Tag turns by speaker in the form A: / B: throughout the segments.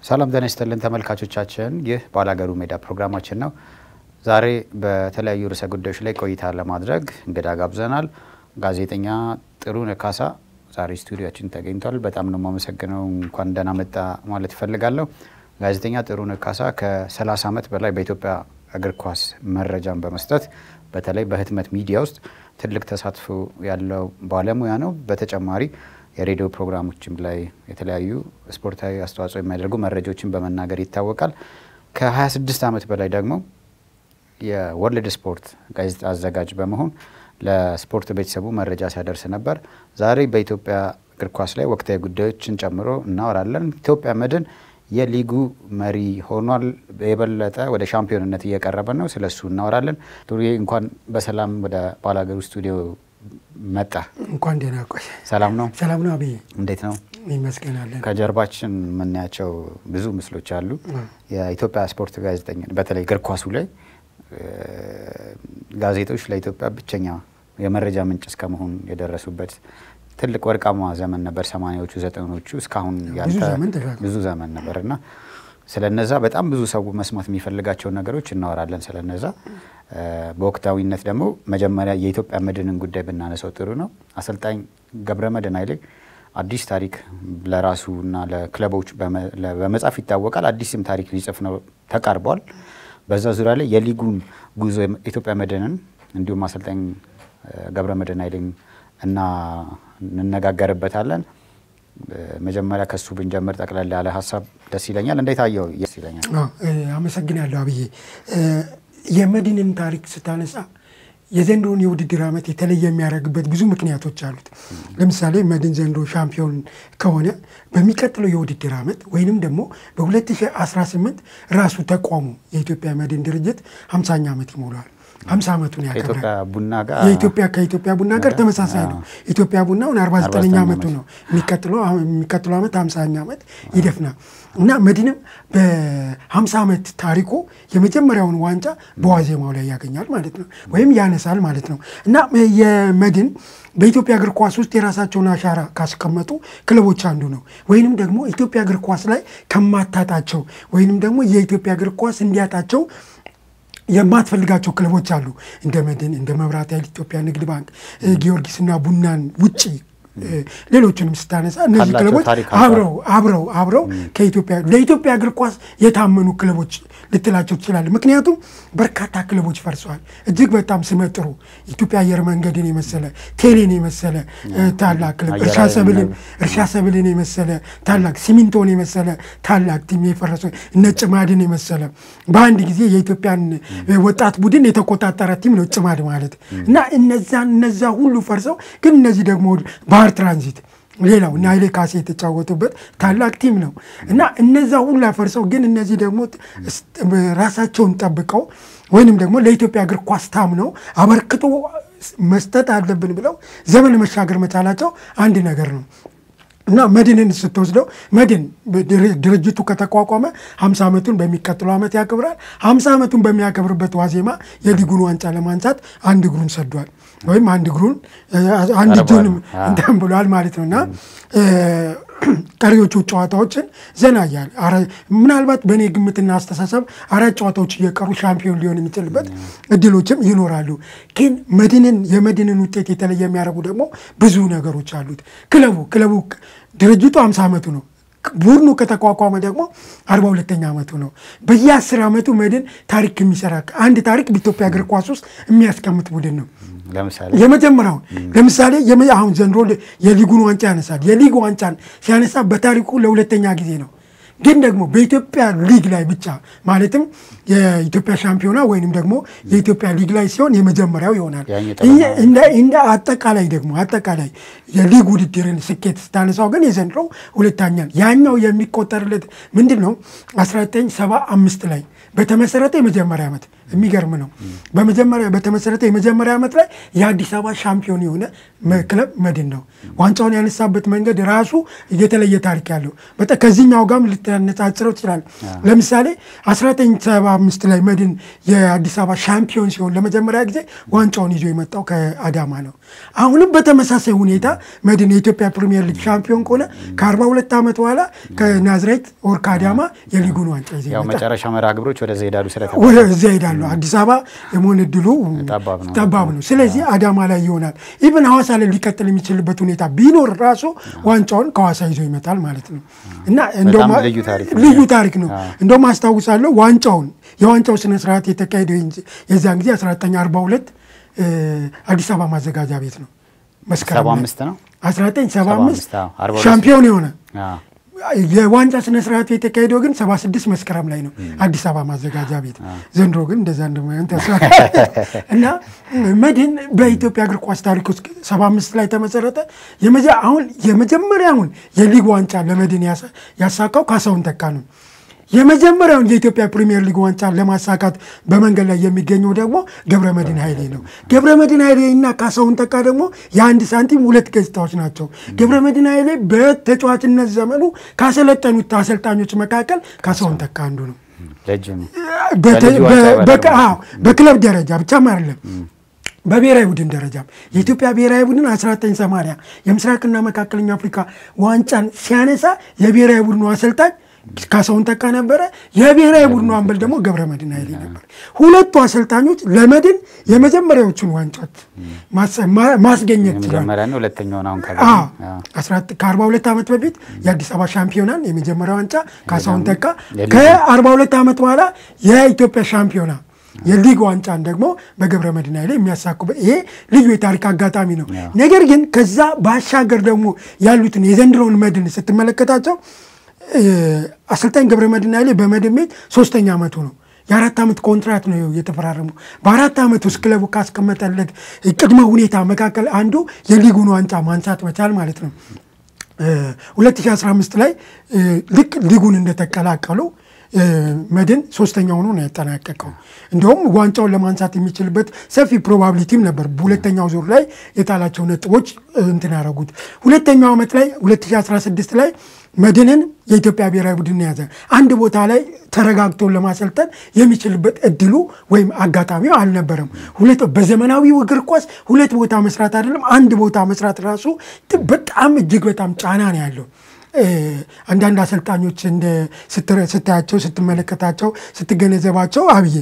A: ሰላም ጤና ይስጥልን ተመልካቾቻችን ይህ ባላገሩ ሜዳ ፕሮግራማችን ነው ዛሬ በተለያዩ ርዕሰ ጉዳዮች ላይ ቆይታ ለማድረግ እንግዳ ጋብዘናል ጋዜጠኛ ጥሩነህ ካሳ ዛሬ ስቱዲዮአችን ተገኝቷል በጣም ነው ማመሰግነው እንኳን ደህና መጣ ማለት ፈልጋለሁ ጋዜጠኛ ጥሩነህ ካሳ ከ30 ዓመት በላይ በኢትዮጵያ እግር ኳስ መረጃን በመስጠት በተለይ በህትመት ሚዲያ ውስጥ ትልቅ ተሳትፎ ያለው ባለሙያ ነው በተጨማሪ የሬዲዮ ፕሮግራሞችም ላይ የተለያዩ ስፖርታዊ አስተዋጽኦ የሚያደርጉ መረጃዎችን በመናገር ይታወቃል ከ26 ዓመት በላይ ደግሞ የወርልድ ስፖርት ጋዜጣ አዘጋጅ በመሆን ለስፖርት ቤተሰቡ መረጃ ሲያደርስ ነበር ዛሬ በኢትዮጵያ እግር ኳስ ላይ ወቅታዊ ጉዳዮችን ጨምሮ እናወራለን ኢትዮጵያ መድን የሊጉ መሪ ሆኗል የበለጠ ወደ ሻምፒዮንነት እየቀረበ ነው ስለሱ እናወራለን ዱሪዬ እንኳን በሰላም ወደ ባላገሩ ስቱዲዮ መጣ
B: እንኳን ደህና ቆይ
A: ሰላም ነው
B: አብይ
A: እንዴት ነው
B: ይመስገናለን
A: ከጀርባችን ምንያቸው ብዙ ምስሎች አሉ የኢትዮጵያ ስፖርት ጋዜጠኛ በተለይ እግር ኳሱ ላይ ጋዜጦች ለኢትዮጵያ ብቸኛ የመረጃ ምንጭ እስከመሆን የደረሱበት ትልቅ ወርቃማ ዘመን ነበር 80ዎቹ 90ዎቹ እስካሁን ያንተ ብዙ ዘመን ነበርና ስለነዛ በጣም ብዙ ሰው መስማት የሚፈልጋቸው ነገሮች እናወራለን ስለነዛ በወቅታዊነት ደግሞ መጀመሪያ የኢትዮጵያ መድንን ጉዳይ ብናነሳው ጥሩ ነው አሰልጣኝ ገብረመድህን ኃይሌ አዲስ ታሪክ ለራሱና ለክለቦች በመጻፍ ይታወቃል አዲስም ታሪክ ሊጽፍ ነው ተቃርቧል በዛ ዙሪያ ላይ የሊጉን ጉዞ ኢትዮጵያ መድንን እንዲሁም አሰልጣኝ ገብረመድህን ኃይሌን እና እንነጋገርበታለን መጀመሪያ ከሱ ብንጀምር ጠቅላላ ያለ ሐሳብ ደስ ይለኛል እንዴት አየው ደስ ይለኛል
B: አመሰግናለሁ አብይ የመድንን ታሪክ ስታነሳ የዘንድሮን የውድድር ዓመት የተለየ የሚያደርግበት ብዙ ምክንያቶች አሉት ለምሳሌ መድን ዘንድሮ ሻምፒዮን ከሆነ በሚቀጥለው የውድድር ዓመት ወይንም ደግሞ በ2018 ራሱ ተቋሙ የኢትዮጵያ መድን ድርጅት 50ኛ ዓመት ይሞላል 50 ዓመቱን ያከብራል ከኢትዮጵያ ቡና ጋር ተመሳሳይ ነው ኢትዮጵያ ቡናውን 49ኛ ዓመቱ ነው የሚቀጥለው ዓመት 50ኛ ዓመት ይደፍናል እና መድንም በ50 ዓመት ታሪኩ የመጀመሪያውን ዋንጫ በዋዜማው ላይ ያገኛል ማለት ነው ወይም ያነሳል ማለት ነው እና የመድን በኢትዮጵያ እግር ኳስ ውስጥ የራሳቸውን አሻራ ካስቀመጡ ክለቦች አንዱ ነው ወይንም ደግሞ ኢትዮጵያ እግር ኳስ ላይ ከማታጣቸው ወይንም ደግሞ የኢትዮጵያ እግር ኳስ እንዲያጣቸው የማትፈልጋቸው ክለቦች አሉ እንደ መድን እንደ መብራት ኃይል ኢትዮጵያ ንግድ ባንክ ጊዮርጊስና ቡናን ውጪ ሌሎችንም ስታነሳ እነዚህ ክለቦች አብረው ለኢትዮጵያ እግር ኳስ የታመኑ ክለቦች ልትላቸው ትችላለህ ምክንያቱም በርካታ ክለቦች ፈርሰዋል እጅግ በጣም ስመጥሩ ኢትዮጵያ አየር መንገድን የመሰለ ቴሌን የመሰለ ታላቅ ክለብ እርሻ ሰብልን የመሰለ ታላቅ ሲሚንቶን የመሰለ ታላቅ ቲም የፈረሰው ነጭማድን የመሰለ በአንድ ጊዜ የኢትዮጵያን ወጣት ቡድን የተቆጣጠረ ቲም ነው ጭማድ ማለት እና እነዛ ሁሉ ፈርሰው ግን እነዚህ ደግሞ ባህር ትራንዚት ሌላው ናይሌ ካሴ የተጫወቱበት ታላቅ ቲም ነው እና እነዛ ሁሉ ፈርሰው ግን እነዚህ ደግሞ ራሳቸውን ጠብቀው ወይንም ደግሞ ለኢትዮጵያ እግር ኳስ ታምነው አበርክቶ መስጠት አለብን ብለው ዘመን መሻገር መቻላቸው አንድ ነገር ነው እና መድንን ስትወስደው መድን ድርጅቱ ከተቋቋመ 50 ዓመቱን በሚቀጥለው ዓመት ያከብራል 50 ዓመቱን በሚያከብርበት ዋዜማ የሊጉን ዋንጫ ለማንሳት አንድ እግሩን ሰዷል ወይም አንድ እጁን እንትን ብሏል ማለት ነውና ቀሪዎቹ ጨዋታዎችን ዘና ያያል ምናልባት በኔ ግምትና አስተሳሰብ አራት ጨዋታዎች የቀሩ ሻምፒዮን ሊሆን የሚችልበት እድሎችም ይኖራሉ ግን የመድንን ውጤት የተለየ የሚያደርጉ ደግሞ ብዙ ነገሮች አሉት ክለቡ ድርጅቱ 50 ዓመቱ ነው ቡድኑ ከተቋቋመ ደግሞ 42ኛ ዓመቱ ነው በየ10 ዓመቱ መድን ታሪክ የሚሰራ አንድ ታሪክ በኢትዮጵያ እግር ኳስ ውስጥ የሚያስቀምጥ ቡድን ነው ለምሳሌ አሁን ዘንድሮ የሊጉን ዋንጫ ያነሳል የሊጉ ዋንጫን ሲያነሳ በታሪኩ ለሁለተኛ ጊዜ ነው ግን ደግሞ በኢትዮጵያ ሊግ ላይ ብቻ ማለትም የኢትዮጵያ ሻምፒዮና ወይንም ደግሞ የኢትዮጵያ ሊግ ላይ ሲሆን የመጀመሪያው ይሆናል እንደ አጠቃላይ የሊግ ውድድርን ስኬት ስታነሳው ግን የዘንድሮ ሁለተኛ ያኛው የሚቆጠርለት ምንድነው 1975 ላይ በተመሰረተ የመጀመሪያ ዓመት የሚገርም ነው። በመጀመሪያ በተመሰረተ የመጀመሪያ ዓመት ላይ የአዲስ አበባ ሻምፒዮን የሆነ ክለብ መድን ነው። ዋንጫውን ያነሳበት መንገድ ራሱ የተለየ ታሪክ ያለው በጣም ከዚህኛው ጋርም ልታነጻጽረው ይችላል። ለምሳሌ 1975 ላይ መድን የአዲስ አበባ ሻምፒዮን ሲሆን ለመጀመሪያ ጊዜ ዋንጫውን ይዞ የመጣው ከአዳማ ነው። አሁንም በተመሳሳይ ሁኔታ መድን የኢትዮጵያ ፕሪሚየር ሊግ ሻምፒዮን ከሆነ ከ42 ዓመት በኋላ ከናዝሬት ወር ከአዳማ የሊጉን ዋንጫ ይዘው
A: ያው መጨረሻ መርሃ ግብሮች ወደ ዘይዳዱ
B: ይሄዳሉ። አዲስ አበባ የመሆን እድሉ ጠባብ ነው። ስለዚህ አዳማ ላይ ይሆናል። ኢቭን ሐዋሳ ላይ ሊቀጥል የሚችልበት ሁኔታ ቢኖር ራሱ ዋንጫውን ከሐዋሳ ይዞ ይመጣል ማለት ነው እና እንደውም ልዩ ታሪክ ነው። እንደውም አስታውሳለሁ የዋንጫው ስነ ስርዓት የተካሄደው የዛን ጊዜ 1942 አዲስ አበባ ማዘጋጃ ቤት ነው። መስከረም
A: 75 ነው
B: 1975 ሻምፒዮን የሆነ የዋንጫ ስነ ስርዓት የተካሄደው ግን 76 መስከረም ላይ ነው አዲስ አበባ ማዘጋጃ ቤት። ዘንድሮ ግን እንደዛ እንደማይሆን ተስፋ እና መድን በኢትዮጵያ እግር ኳስ ታሪክ ውስጥ 75 ላይ ተመሰረተ። አሁን የመጀመሪያውን የሊግ ዋንጫ ለመድን ያሳካው ካሳሁን ተካ ነው። የመጀመሪያውን የኢትዮጵያ ፕሪሚየር ሊግ ዋንጫ ለማሳካት በመንገድ ላይ የሚገኘው ደግሞ ገብረመድህን ኃይሌ ነው። ገብረመድህን ኃይሌ እና ካሳሁን ተካ ደግሞ የአንድ ሳንቲም ሁለት ገጽታዎች ናቸው። ገብረመድህን ኃይሌ በተጫዋችነት ዘመኑ ካሰለጠኑት አሰልጣኞች መካከል ካሳሁን ተካ አንዱ ነው። በክለብ ደረጃ ብቻም አይደለም በብሔራዊ ቡድን ደረጃ የኢትዮጵያ ብሔራዊ ቡድን 1980 የምስራቅና መካከለኛ አፍሪካ ዋንጫን ሲያነሳ የብሔራዊ ቡድኑ አሰልጣኝ ካሳሁን ተካ ነበረ። የብሔራዊ ቡድኑ አምበል ደግሞ ገብረመድህን ኃይሌ ነበር። ሁለቱ አሰልጣኞች ለመድን የመጀመሪያዎቹን ዋንጫዎች ማስገኘት
A: ጀመረና ሁለተኛውን አሁን
B: ከ42 ዓመት በፊት የአዲስ አበባ ሻምፒዮናን የመጀመሪያው ዋንጫ ካሳሁን ተካ ከ42 ዓመት በኋላ የኢትዮጵያ ሻምፒዮና የሊግ ዋንጫን ደግሞ በገብረመድህን ኃይሌ የሚያሳኩበት ይሄ ልዩ የታሪክ አጋጣሚ ነው። ነገር ግን ከዛ ባሻገር ደግሞ ያሉትን የዘንድሮውን መድን ስትመለከታቸው አሰልጣኝ ገብረመድህን ኃይሌ በመድን ቤት 3ኛ ዓመቱ ነው። የ4 ዓመት ኮንትራክት ነው የተፈራረመው። በ4 ዓመት ውስጥ ክለቡ ካስቀመጠለት ቅድመ ሁኔታ መካከል አንዱ የሊጉን ዋንጫ ማንሳት መቻል ማለት ነው። 2015 ላይ ልክ ሊጉን እንደተቀላቀሉ መድን 3ኛ ሆኖ ነው ያጠናቀቀው። እንደውም ዋንጫውን ለማንሳት የሚችልበት ሰፊ ፕሮባቢሊቲም ነበር። በሁለተኛው ዙር ላይ የጣላቸው ነጥቦች እንትን ያደረጉት። ሁለተኛው ዓመት ላይ 2016 ላይ መድንን የኢትዮጵያ ብሔራዊ ቡድን ያዘ። አንድ ቦታ ላይ ተረጋግቶ ለማሰልጠን የሚችልበት እድሉ ወይም አጋጣሚው አልነበረም። በዘመናዊው እግር ኳስ ሁለት ቦታ መስራት አይደለም አንድ ቦታ መስራት ራሱ በጣም እጅግ በጣም ጫና ነው ያለው። አንዳንድ አሰልጣኞች ስታያቸው ስትመለከታቸው ስትገነዘባቸው አብይ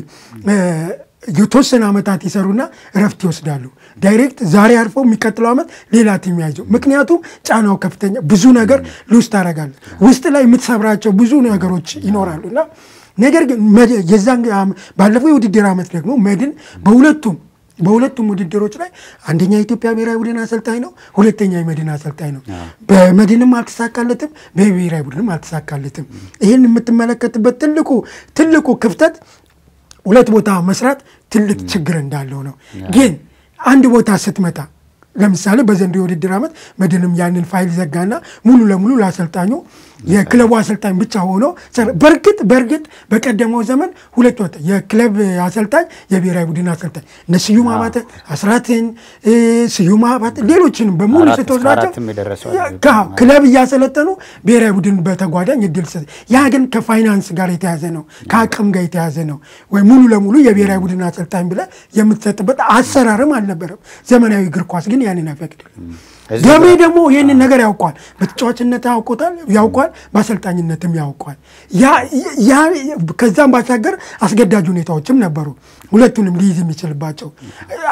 B: የተወሰነ ዓመታት ይሰሩና እረፍት ይወስዳሉ። ዳይሬክት ዛሬ አርፈው የሚቀጥለው ዓመት ሌላ ቲም ያይዘው። ምክንያቱም ጫናው ከፍተኛ ብዙ ነገር ሉስ ታደርጋለህ። ውስጥ ላይ የምትሰብራቸው ብዙ ነገሮች ይኖራሉና ነገር ግን የዛን ባለፈው የውድድር ዓመት ደግሞ መድን በሁለቱም ውድድሮች ላይ አንደኛ የኢትዮጵያ ብሔራዊ ቡድን አሰልጣኝ ነው፣ ሁለተኛ የመድን አሰልጣኝ ነው። በመድንም አልተሳካለትም፣ በብሔራዊ ቡድንም አልተሳካለትም። ይህን የምትመለከትበት ትልቁ ክፍተት ሁለት ቦታ መስራት ትልቅ ችግር እንዳለው ነው። ግን አንድ ቦታ ስትመጣ ለምሳሌ በዘንድሮው የውድድር ዓመት መድንም ያንን ፋይል ዘጋና ሙሉ ለሙሉ ለአሰልጣኙ የክለቡ አሰልጣኝ ብቻ ሆኖ በርግጥ በቀደመው ዘመን ሁለት ወጥ የክለብ አሰልጣኝ የብሔራዊ ቡድን አሰልጣኝ ስዩም አባተ አስራትን ስዩም አባተ ሌሎችንም በሙሉ ስትወስዳቸው ክለብ እያሰለጠኑ ብሔራዊ ቡድን በተጓዳኝ እድል ሰጥ ያ ግን ከፋይናንስ ጋር የተያዘ ነው፣ ከአቅም ጋር የተያዘ ነው። ወይ ሙሉ ለሙሉ የብሔራዊ ቡድን አሰልጣኝ ብለ የምትሰጥበት አሰራርም አልነበረም። ዘመናዊ እግር ኳስ ግን ያንን አይፈቅድም። ገብሬ ደግሞ ይህንን ነገር ያውቋል። በተጫዋችነት ያውቋል፣ በአሰልጣኝነትም ያውቋል። ከዛም ባሻገር አስገዳጅ ሁኔታዎችም ነበሩ ሁለቱንም ሊይዝ የሚችልባቸው።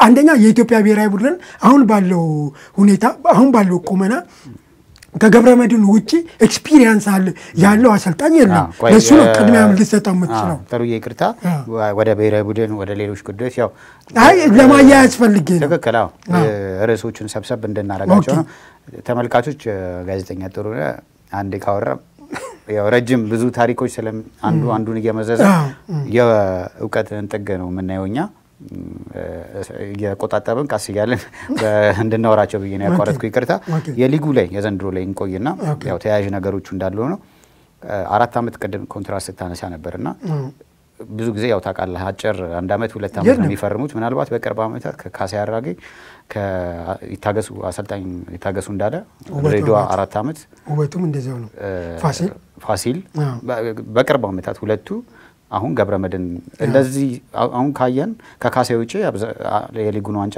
B: አንደኛ የኢትዮጵያ ብሔራዊ ቡድን አሁን ባለው ቁመና ከገብረመድህን ውጪ ኤክስፒሪየንስ ያለው አሰልጣኝ የለም። ለሱ ነው ቅድሚያ ልትሰጠው የምትችለው።
A: ጥሩ ይቅርታ ወደ ብሔራዊ ቡድን ወደ ሌሎች ጉዳዮች ያው
B: ለማያያዝ ፈልጌ ነው።
A: ትክክል። ርዕሶቹን ሰብሰብ እንድናረጋቸው ነው። ተመልካቾች ጋዜጠኛ ጥሩነህ አንዴ ካወራ ያው ረጅም ብዙ ታሪኮች ስለም አንዱን እየመዘዘ የእውቀትን ጥግ ነው የምናየው እኛ የቆጣጣብን ቃስ ይያለን እንድናወራቸው ብዬ ነው ያቋረጥኩ። ይቅርታ የሊጉ ላይ የዘንድሮ ላይ እንቆይና ያው ተያያዥ ነገሮች እንዳሉ ነው። 4 ዓመት ቀደም ኮንትራት ስታነሳ ነበርና ብዙ ጊዜ ያው ታውቃለህ አጭር 1 አመት 2 አመት ነው የሚፈርሙት ምናልባት በቅርብ አመታት ከካሴ አራጌ ከይታገሱ አሰልጣኝ ይታገሱ እንዳለ ድሬዳዋ 4 አመት
B: ውበቱም እንደዛው ነው
A: ፋሲል በቅርብ አመታት ሁለቱ አሁን ገብረመድን እንደዚህ አሁን ካየን ከካሴ ውጪ የሊጉን ዋንጫ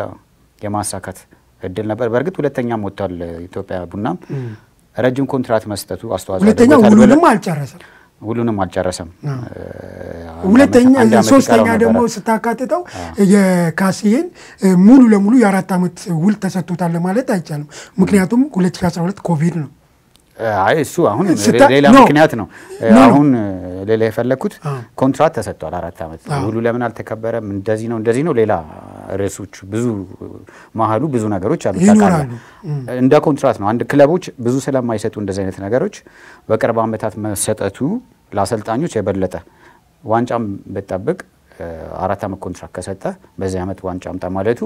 A: የማሳካት እድል ነበር በርግጥ ሁለተኛም ወጥቷል ኢትዮጵያ ቡና ረጅም ኮንትራት መስጠቱ አስተዋጽኦ
B: ሁለተኛው ሁሉንም አልጨረሰም ሁለተኛ ሶስተኛ ደግሞ ስታካተተው የካሲን ሙሉ ለሙሉ የ4 አመት ውል ተሰጥቶታል ማለት አይቻልም ምክንያቱም 2012 ኮቪድ ነው
A: አይ እሱ አሁን ሌላ ምክንያት ነው አሁን ሌላ የፈለኩት ኮንትራት ተሰጥቷል 4 አመት ሁሉ ለምን አልተከበረም እንደዚህ ነው ሌላ ሬሶች ብዙ ማሃሉ ብዙ ነገሮች አልተካከለ እንደ ኮንትራት ነው አንድ ክለቦች ብዙ ስለማይሰጡ እንደዚህ አይነት ነገሮች በቅርብ አመታት መሰጠቱ ለአሰልጣኞች የበለጠ ዋንጫም በተጠብቅ 4 አመት ኮንትራት ከሰጠ በዚህ አመት ዋንጫም ተማለቱ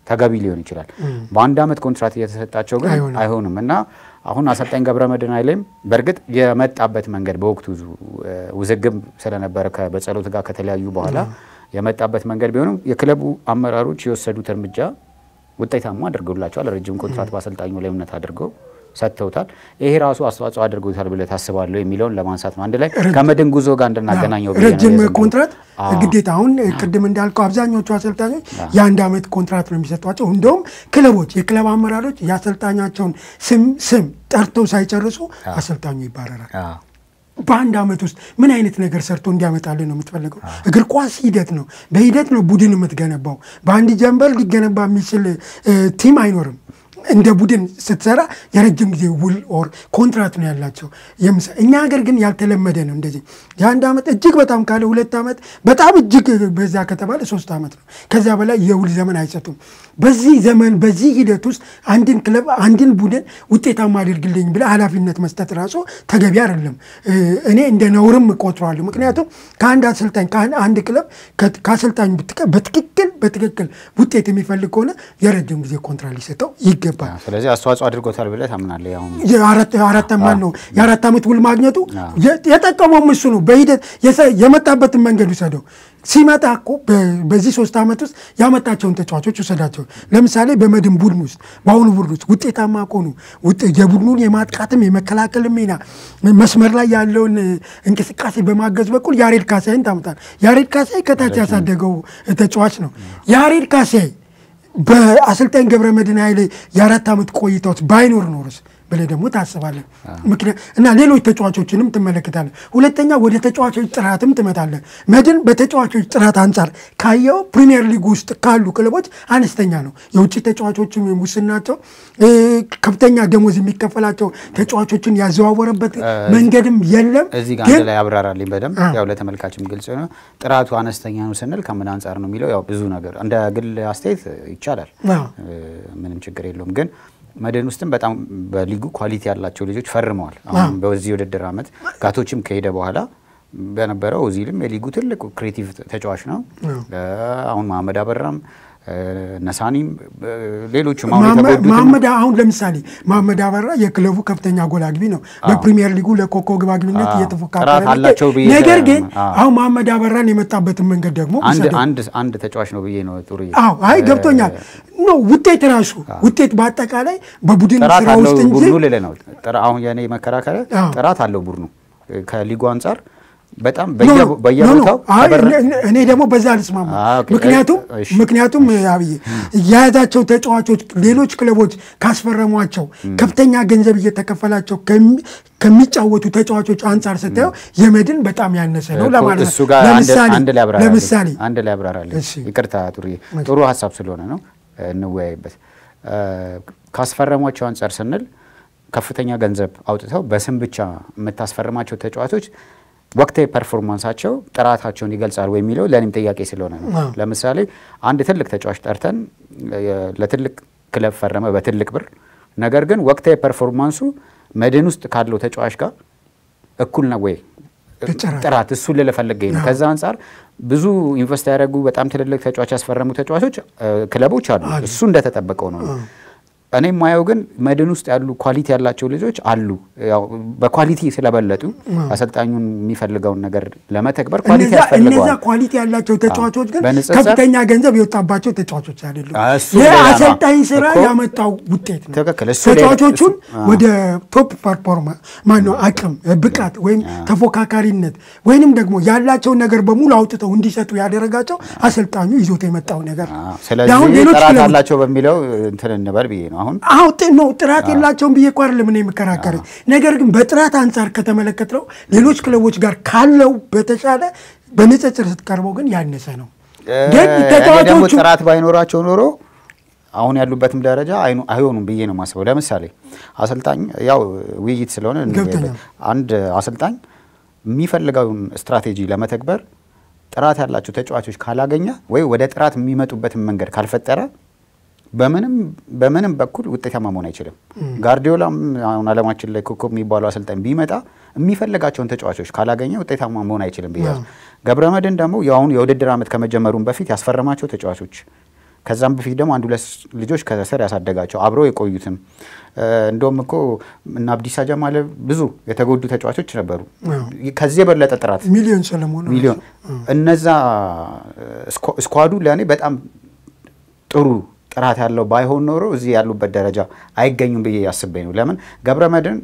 A: ተገቢ ሊሆን ይችላል በአንድ አመት ኮንትራት እየተሰጣቸው ግን አይሆንም እና አሁን አሰልጣኝ ገብረመድህን ኃይሌም በርግጥ የመጣበት መንገድ በወቅቱ ውዝግብ ስለነበረ በጸሎት ጋር ከተለያዩ በኋላ የመጣበት መንገድ ቢሆንም የክለቡ አመራሮች የወሰዱት እርምጃ ውጤታማ አድርገውላቸዋል ረጅም ኮንትራት በአሰልጣኙ ላይ እምነት አድርገው ሰጥተውታል ይሄ ራሱ አስተዋጽኦ አድርጎታል ብለ ታስባለሁ የሚለውን ለማንሳት ነው አንድ ላይ ከመድን ጉዞ ጋር እንደናገናኘው
B: ረጅም ኮንትራት ግዴታ አሁን ቅድም እንዳልከው አብዛኞቹ አሰልጣኞች የ1 አመት ኮንትራት ነው የሚሰጧቸው እንደውም ክለቦች የክለብ አመራሮች ያሰልጣኛቸውን ስም ጠርተው ሳይጨርሱ አሰልጣኙ ይባረራል በአንድ አመት ውስጥ ምን አይነት ነገር ሰርቶ እንዲያመጣልን ነው የምትፈልገው እግር ኳስ ሂደት ነው በሂደት ነው ቡድን የምትገነባው በአንድ ጀንበር ሊገነባ የሚችል ቲም አይኖርም እንደ ቡድን ስትሰራ የረጅም ጊዜ ውል ኦር ኮንትራት ነው ያላቸው እኛ ሀገር ግን ያልተለመደ ነው እንደዚህ የ1 አመት እጅግ በጣም ካለ 2 አመት በጣም እጅግ በዛ ከተባለ 3 አመት ነው ከዛ በላይ የውል ዘመን አይሰጡም በዚህ ዘመን በዚህ ሂደት ውስጥ አንድን ክለብ አንድን ቡድን ውጤታማ አድርግልኝ ብለ ኃላፊነት መስጠት ራሱ ተገቢ አይደለም እኔ እንደ ነውርም ቆጥሯለሁ ምክንያቱም ከአንድ አሰልጣኝ ከአንድ ክለብ ከአሰልጣኙ በትክክል ውጤት የሚፈልግ ከሆነ የረጅም ጊዜ ኮንትራት ሊሰጠው ይገባል
A: ስለዚህ አስተዋጽኦ አድርጎታል ብለ ታምናለህ ያው
B: የ4 አመት ውል ማግኘቱ የጠቀመው እሱ ነው በሂደት የመጣበትን መንገድ ወሰደው ሲመጣ እኮ በዚህ 3 አመት ውስጥ ያመጣቸውን ተጫዋቾች ወሰዳቸው ለምሳሌ በመድን ቡድን ውስጥ ባሁኑ ቡድን ውስጥ ውጤታማ ቆኑ የቡድኑን የማጥቃትም የመከላከልም ሚና መስመር ላይ ያለውን እንቅስቃሴ በማገዝ በኩል ያሬድ ካሳይን ታምጣል ያሬድ ካሳይ ከታች ያሳደገው ተጫዋች ነው ያሬድ ካሳይ በአሰልጣኝ ገብረመድህን ኃይሌ የ4 አመት ቆይታዎች ባይኖር ኖርስ በለ ደግሞ ታስባለህ ምክንያት እና ሌሎች ተጫዋቾችንም ትመለከታለህ ሁለተኛ ወደ ተጫዋቾች ጥራትም ትመጣለህ መድን በተጫዋቾች ጥራት አንፃር ካየው ፕሪሚየር ሊግ ውስጥ ካሉ ክለቦች አነስተኛ ነው የውጭ ተጫዋቾችም ሙስናቸው ከፍተኛ ደሞዝ የሚከፈላቸው ተጫዋቾችን ያዘዋወረበት መንገድም የለም
A: እዚህ ጋር አንድ ላይ አብራራልኝ በደም ያው ለተመልካችም ግልጽ ነው ጥራቱ አነስተኛ ነው ስንል ከምን አንፃር ነው የሚለው ያው ብዙ ነገር እንደ ግል አስተያየት ይቻላል ምንም ችግር የለውም ግን መድን ውስጥም በጣም በሊጉ ኳሊቲ ያላቸው ልጆች ፈርመዋል አሁን በዚህ ውድድር አመት ጋቶችም ከሄደ በኋላ በነበረው እዚህም የሊጉ ትልቁ ክሬቲቭ ተጫዋች ነው አሁን መሐመድ አበራም ነሳኒም ሌሎች
B: መሐመድ አሁን ለምሳሌ መሐመድ አበራ የክለቡ ከፍተኛ ጎል አግቢ ነው በፕሪሚየር ሊጉ ለኮኮ ግብ አግቢነት እየተፎካከረ ነገር ግን አሁን መሐመድ አበራን የመጣበትን መንገድ ደግሞ
A: አንድ ተጫዋች ነው ብዬ ነው ጥሩ
B: አይ ገብቶኛል ነው ውጤት ራሱ ውጤት በአጠቃላይ በቡድን ስራ ውስጥ እንጂ
A: ቡድኑ ለለ ነው አሁን የኔ መከራከረ ጥራት አለው ቡድኑ ከሊጉ አንፃር በጣም በየቦታው
B: እኔ ደግሞ በዛ ልስማማ ምክንያቱም አብይ ያዛቸው ተጫዋቾች ሌሎች ክለቦች ካስፈረሟቸው ከፍተኛ ገንዘብ እየተከፈላቸው ከሚጫወቱ ተጫዋቾች አንፃር ስታየው የመድን በጣም ያነሰ ነው ለማለት ነው
A: ለምሳሌ አንድ ላይ አብራራለሁ ይቅርታ ጥሩ ሐሳብ ስለሆነ ነው እንወያይበት ካስፈረሟቸው አንፃር ስንል ከፍተኛ ገንዘብ አውጥተው በስም ብቻ የምታስፈርማቸው ተጫዋቾች ወቅታዊ ፐርፎርማንሳቸው ጥራታቸውን ይገልጻል ወይ የሚለው ለኔም ጥያቄ ስለሆነ ነው ለምሳሌ አንድ ትልቅ ተጫዋች ጠርተን ለትልቅ ክለብ ፈረመ በትልቅ ብር ነገር ግን ወቅታዊ ፐርፎርማንሱ መድን ውስጥ ካለው ተጫዋች ጋር እኩል ነው ወይ ጥራት እሱ ለፈልገኝ ነው ከዛ አንፃር ብዙ ኢንቨስት ያደረጉ በጣም ትልልቅ ተጫዋች ያስፈረሙ ተጫዋቾች ክለቦች አሉ እሱ እንደተጠበቀው ነው እኔ ማየው ግን መድን ውስጥ ያሉ ኳሊቲ ያላቸው ልጆች አሉ። ያው በኳሊቲ ስለበለጡ አሰልጣኙን የሚፈልገውን ነገር ለመተግበር ኳሊቲ ያስፈልጋል።
B: እነዛ ኳሊቲ ያላቸው ተጫዋቾች ግን ከፍተኛ ገንዘብ የወጣባቸው ተጫዋቾች አይደሉም። የአሰልጣኝ ስራ ያመጣው ውጤት ነው። ተጫዋቾቹን ወደ ቶፕ ፐርፎርማንስ ማነው አቅም ብቃት ወይም ተፎካካሪነት ወይንም ደግሞ ያላቸውን ነገር በሙሉ አውጥተው እንዲሰጡ ያደረጋቸው አሰልጣኙ ይዞት የመጣው ነገር ነው።
A: ስለዚህ ጥራት አላቸው በሚለው እንትን እንበል ብዬ ነው።
B: ነው ጥራት የላቸውም ብዬ እኮ አይደለም እኔ የምከራከረው። ነገር ግን በጥራት አንፃር ከተመለከተው ሌሎች ክለቦች ጋር ካለው በተሻለ በንጽጽር ስትቀርበው ግን ያነሰ ነው። ግን
A: ተጫዋቾቹ ጥራት ባይኖራቸው ኖሮ አሁን ያሉበትም ደረጃ አይሆኑም ብዬ ነው ማስበው። ለምሳሌ አሰልጣኝ ያው ውይይት ስለሆነ አንድ አሰልጣኝ የሚፈልገውን ስትራቴጂ ለመተግበር ጥራት ያላቸው ተጫዋቾች ካላገኘ ወይ ወደ ጥራት የሚመጡበትን መንገድ ካልፈጠረ በምንም በኩል ውጤታማ መሆን አይችልም። ጋርዲዮላም አሁን ዓለማችን ላይ ኮከብ የሚባለው አሰልጣኝ ቢመጣ የሚፈልጋቸውን ተጫዋቾች ካላገኘ ውጤታማ መሆን አይችልም ብያለሁ። ገብረመድህን ደግሞ ያውን የውድድር ዓመት ከመጀመሩም በፊት ያስፈረማቸው ተጫዋቾች ከዛም በፊት ደግሞ አንድ ሁለት ልጆች ከሰር ያሳደጋቸው አብረው የቆዩትም እንደውም እኮ እና አብዲሳ ጀማል ብዙ የተጎዱ ተጫዋቾች ነበሩ። ከዚህ የበለጠ ጥራት ሚሊዮን እነዛ ስኳዱ ለኔ በጣም ጥሩ ጥራት ያለው ባይሆን ኖሮ እዚህ ያሉበት ደረጃ አይገኙም ብዬ ያስበኝ ነው። ለምን ገብረመድህን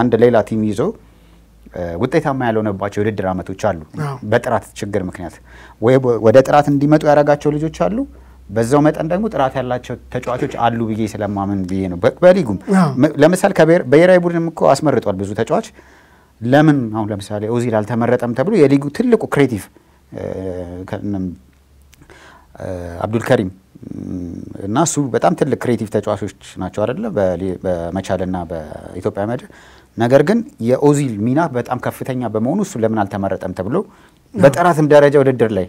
A: አንድ ሌላ ቲም ይዞ ውጤታማ ያልሆነባቸው የውድድር ዓመቶች አሉ። በጥራት ችግር ምክንያት ወይ ወደ ጥራት እንዲመጡ ያደረጋቸው ልጆች አሉ። በዛው መጠን ደግሞ ጥራት ያላቸው ተጫዋቾች አሉ ብዬ ስለማመን ብዬ ነው። በሊጉም ለምሳሌ በብሔራዊ ቡድንም እኮ አስመርጧል ብዙ ተጫዋች። ለምን አሁን ለምሳሌ ኦዚል አልተመረጠም ተብሎ የሊጉ ትልቁ ክሬቲቭ አብዱልከሪም እና እሱ በጣም ትልቅ ክሬቲቭ ተጫዋቾች ናቸው አይደለ በመቻልና በኢትዮጵያ መድን። ነገር ግን የኦዚል ሚና በጣም ከፍተኛ በመሆኑ እሱ ለምን አልተመረጠም ተብሎ በጥራትም ደረጃ ውድድር ላይ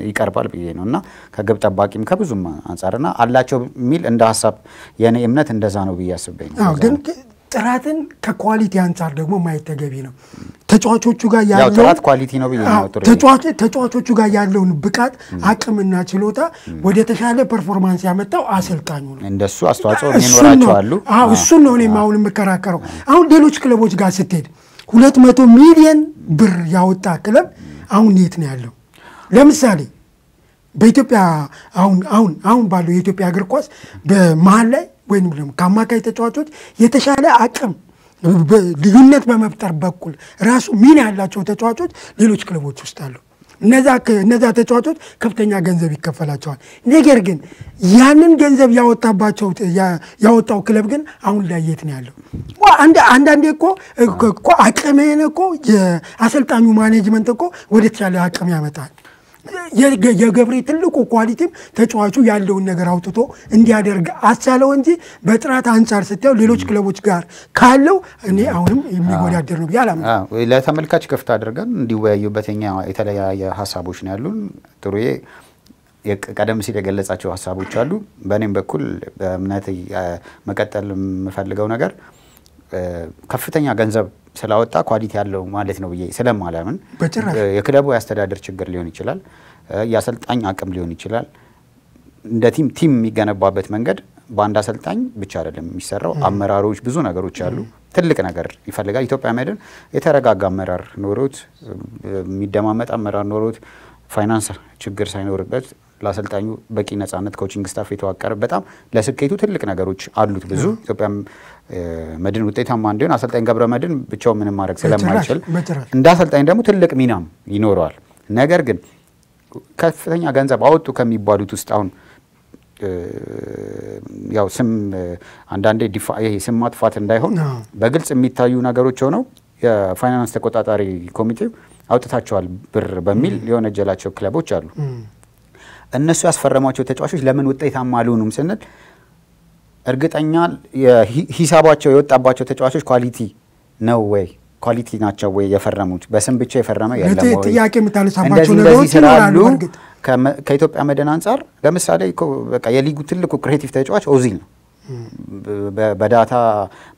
A: ይቀርባል ብዬ ነው። እና ከግብ ጠባቂም ከብዙም አንጻርና አላቸው የሚል እንደ ሀሳብ የኔ እምነት እንደዛ ነው ብዬ አስበኝ ነው።
B: ግን ጥራትን ከኳሊቲ አንጻር ደግሞ ማየት ተገቢ ነው። ተጫዋቾቹ ጋር ያለው
A: ጥራት ኳሊቲ ነው ብዬ ነው።
B: ተጫዋቾቹ ጋር ያለውን ብቃት አቅምና ችሎታ ወደ ተሻለ ፐርፎርማንስ ያመጣው አሰልጣኙ ነው።
A: እንደሱ አስተዋጽኦ የሚኖራቸው አሉ።
B: እሱ ነው እኔ አሁን የምከራከረው። አሁን ሌሎች ክለቦች ጋር ስትሄድ 200 ሚሊዮን ብር ያወጣ ክለብ አሁን የት ነው ያለው? ለምሳሌ በኢትዮጵያ አሁን ባለው የኢትዮጵያ እግር ኳስ በመሃል ላይ ወይንም ደግሞ ከአማካይ ተጫዋቾች የተሻለ አቅም ልዩነት በመፍጠር በኩል ራሱ ሚና ያላቸው ተጫዋቾች ሌሎች ክለቦች ውስጥ አሉ። እነዛ ተጫዋቾች ከፍተኛ ገንዘብ ይከፈላቸዋል። ነገር ግን ያንን ገንዘብ ያወጣው ክለብ ግን አሁን ላይ የት ነው ያለው? አንዳንዴ እኮ አቅምህን እኮ የአሰልጣኙ ማኔጅመንት እኮ ወደ ተሻለ አቅም ያመጣል። የገብሬ ትልቁ ኳሊቲም ተጫዋቹ ያለውን ነገር አውጥቶ እንዲያደርግ አስቻለው እንጂ በጥራት አንጻር ስታየው ሌሎች ክለቦች ጋር ካለው እኔ አሁንም የሚወዳደር ነው ያላም
A: ለተመልካች ክፍት አድርገን እንዲወያዩበት የተለያየ ሀሳቦች ነው ያሉን። ጥሩዬ ቀደም ሲል የገለጻቸው ሀሳቦች አሉ። በእኔም በኩል በእምነት መቀጠል የምፈልገው ነገር ከፍተኛ ገንዘብ ስላወጣ ኳሊቲ ያለው ማለት ነው ብዬ ስለማላምን የክለቡ ያስተዳደር ችግር ሊሆን ይችላል፣ የአሰልጣኝ አቅም ሊሆን ይችላል። እንደ ቲም የሚገነባበት መንገድ በአንድ አሰልጣኝ ብቻ አይደለም የሚሰራው። አመራሮች ብዙ ነገሮች አሉ። ትልቅ ነገር ይፈልጋል። ኢትዮጵያ መድን የተረጋጋ አመራር ኖሮት የሚደማመጥ አመራር ኖሮት ፋይናንስ ችግር ሳይኖርበት ለአሰልጣኙ በቂ ነፃነት ኮቺንግ ስታፍ የተዋቀረ በጣም ለስኬቱ ትልቅ ነገሮች አሉት። ብዙ ኢትዮጵያ መድን ውጤታማ እንዲሆን አሰልጣኝ ገብረመድህን ብቻው ምንም ማድረግ ስለማይችል እንደ አሰልጣኝ ደግሞ ትልቅ ሚናም ይኖረዋል። ነገር ግን ከፍተኛ ገንዘብ አወጡ ከሚባሉት ውስጥ አሁን ያው ስም አንዳንዴ ይሄ ስም ማጥፋት እንዳይሆን በግልጽ የሚታዩ ነገሮች ሆነው የፋይናንስ ተቆጣጣሪ ኮሚቴው አውጥታቸዋል ብር በሚል የወነጀላቸው ክለቦች አሉ። እነሱ ያስፈረሟቸው ተጫዋቾች ለምን ውጤታማ አልሆኑም ስንል እርግጠኛ ሂሳባቸው የወጣባቸው ተጫዋቾች ኳሊቲ ነው ወይ ኳሊቲ ናቸው ወይ የፈረሙት? በስም ብቻ የፈረመ የለም ወይ?
B: ጥያቄ የምታነሳባቸው ነገሮች ይኖራሉ።
A: ከኢትዮጵያ መድን አንጻር ለምሳሌ በቃ የሊጉ ትልቁ ክሬቲቭ ተጫዋች ኦዚል ነው። በዳታ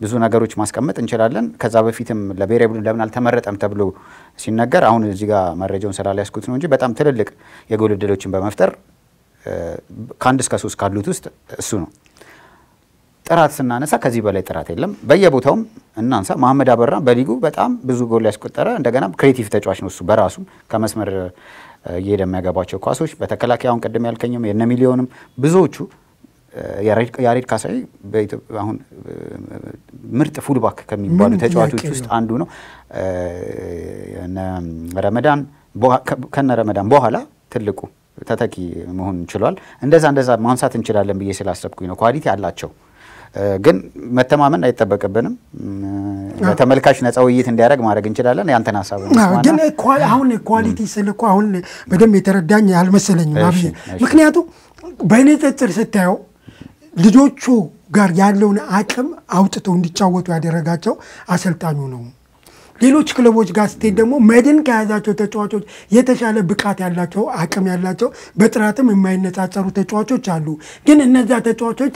A: ብዙ ነገሮች ማስቀመጥ እንችላለን። ከዛ በፊትም ለብሔራዊ ቡድን ለምን አልተመረጠም ተብሎ ሲነገር አሁን እዚህ ጋር መረጃውን ስላልያዝኩት ነው እንጂ በጣም ትልልቅ የጎል ዕድሎችን በመፍጠር ከ1 እስከ 3 ካሉት ውስጥ እሱ ነው። ጥራት ስናነሳ ከዚህ በላይ ጥራት የለም። በየቦታውም እናንሳ መሐመድ አበራ በሊጉ በጣም ብዙ ጎል ያስቆጠረ እንደገና ክሬቲቭ ተጫዋች ነው እሱ በራሱ ከመስመር እየሄደ የሚያገባቸው ኳሶች በተከላካይ አሁን ቀደም ያልከኝም የነ ሚሊዮንም ብዙዎቹ ያሬድ ካሳይ አሁን ምርጥ ፉልባክ ከሚባሉ ተጫዋቾች ውስጥ አንዱ ነው። ረመዳን ከነ ረመዳን በኋላ ትልቁ ተተኪ መሆን ይችላል። እንደዛ ማንሳት እንችላለን ብዬ ስላሰብኩኝ ነው። ኳሊቲ አላቸው ግን መተማመን አይተበቀበንም። ተመልካች ነፃ ውይይት እንዲያደርግ ማድረግ እንችላለን። ያንተን ሐሳብ ነው
B: ግን አሁን ኳሊቲ ስለኮ አሁን በደም የተረዳኝ አልመሰለኝም አብይ። ምክንያቱም በንጽጽር ስታየው ልጆቹ ጋር ያለውን አቅም አውጥተው እንዲጫወቱ ያደረጋቸው አሰልጣኙ ነው። ሌሎች ክለቦች ጋር ስትሄድ ደግሞ መድን ከያዛቸው ተጫዋቾች የተሻለ ብቃት ያላቸው አቅም ያላቸው በጥራትም የማይነጻጸሩ ተጫዋቾች አሉ። ግን እነዛ ተጫዋቾች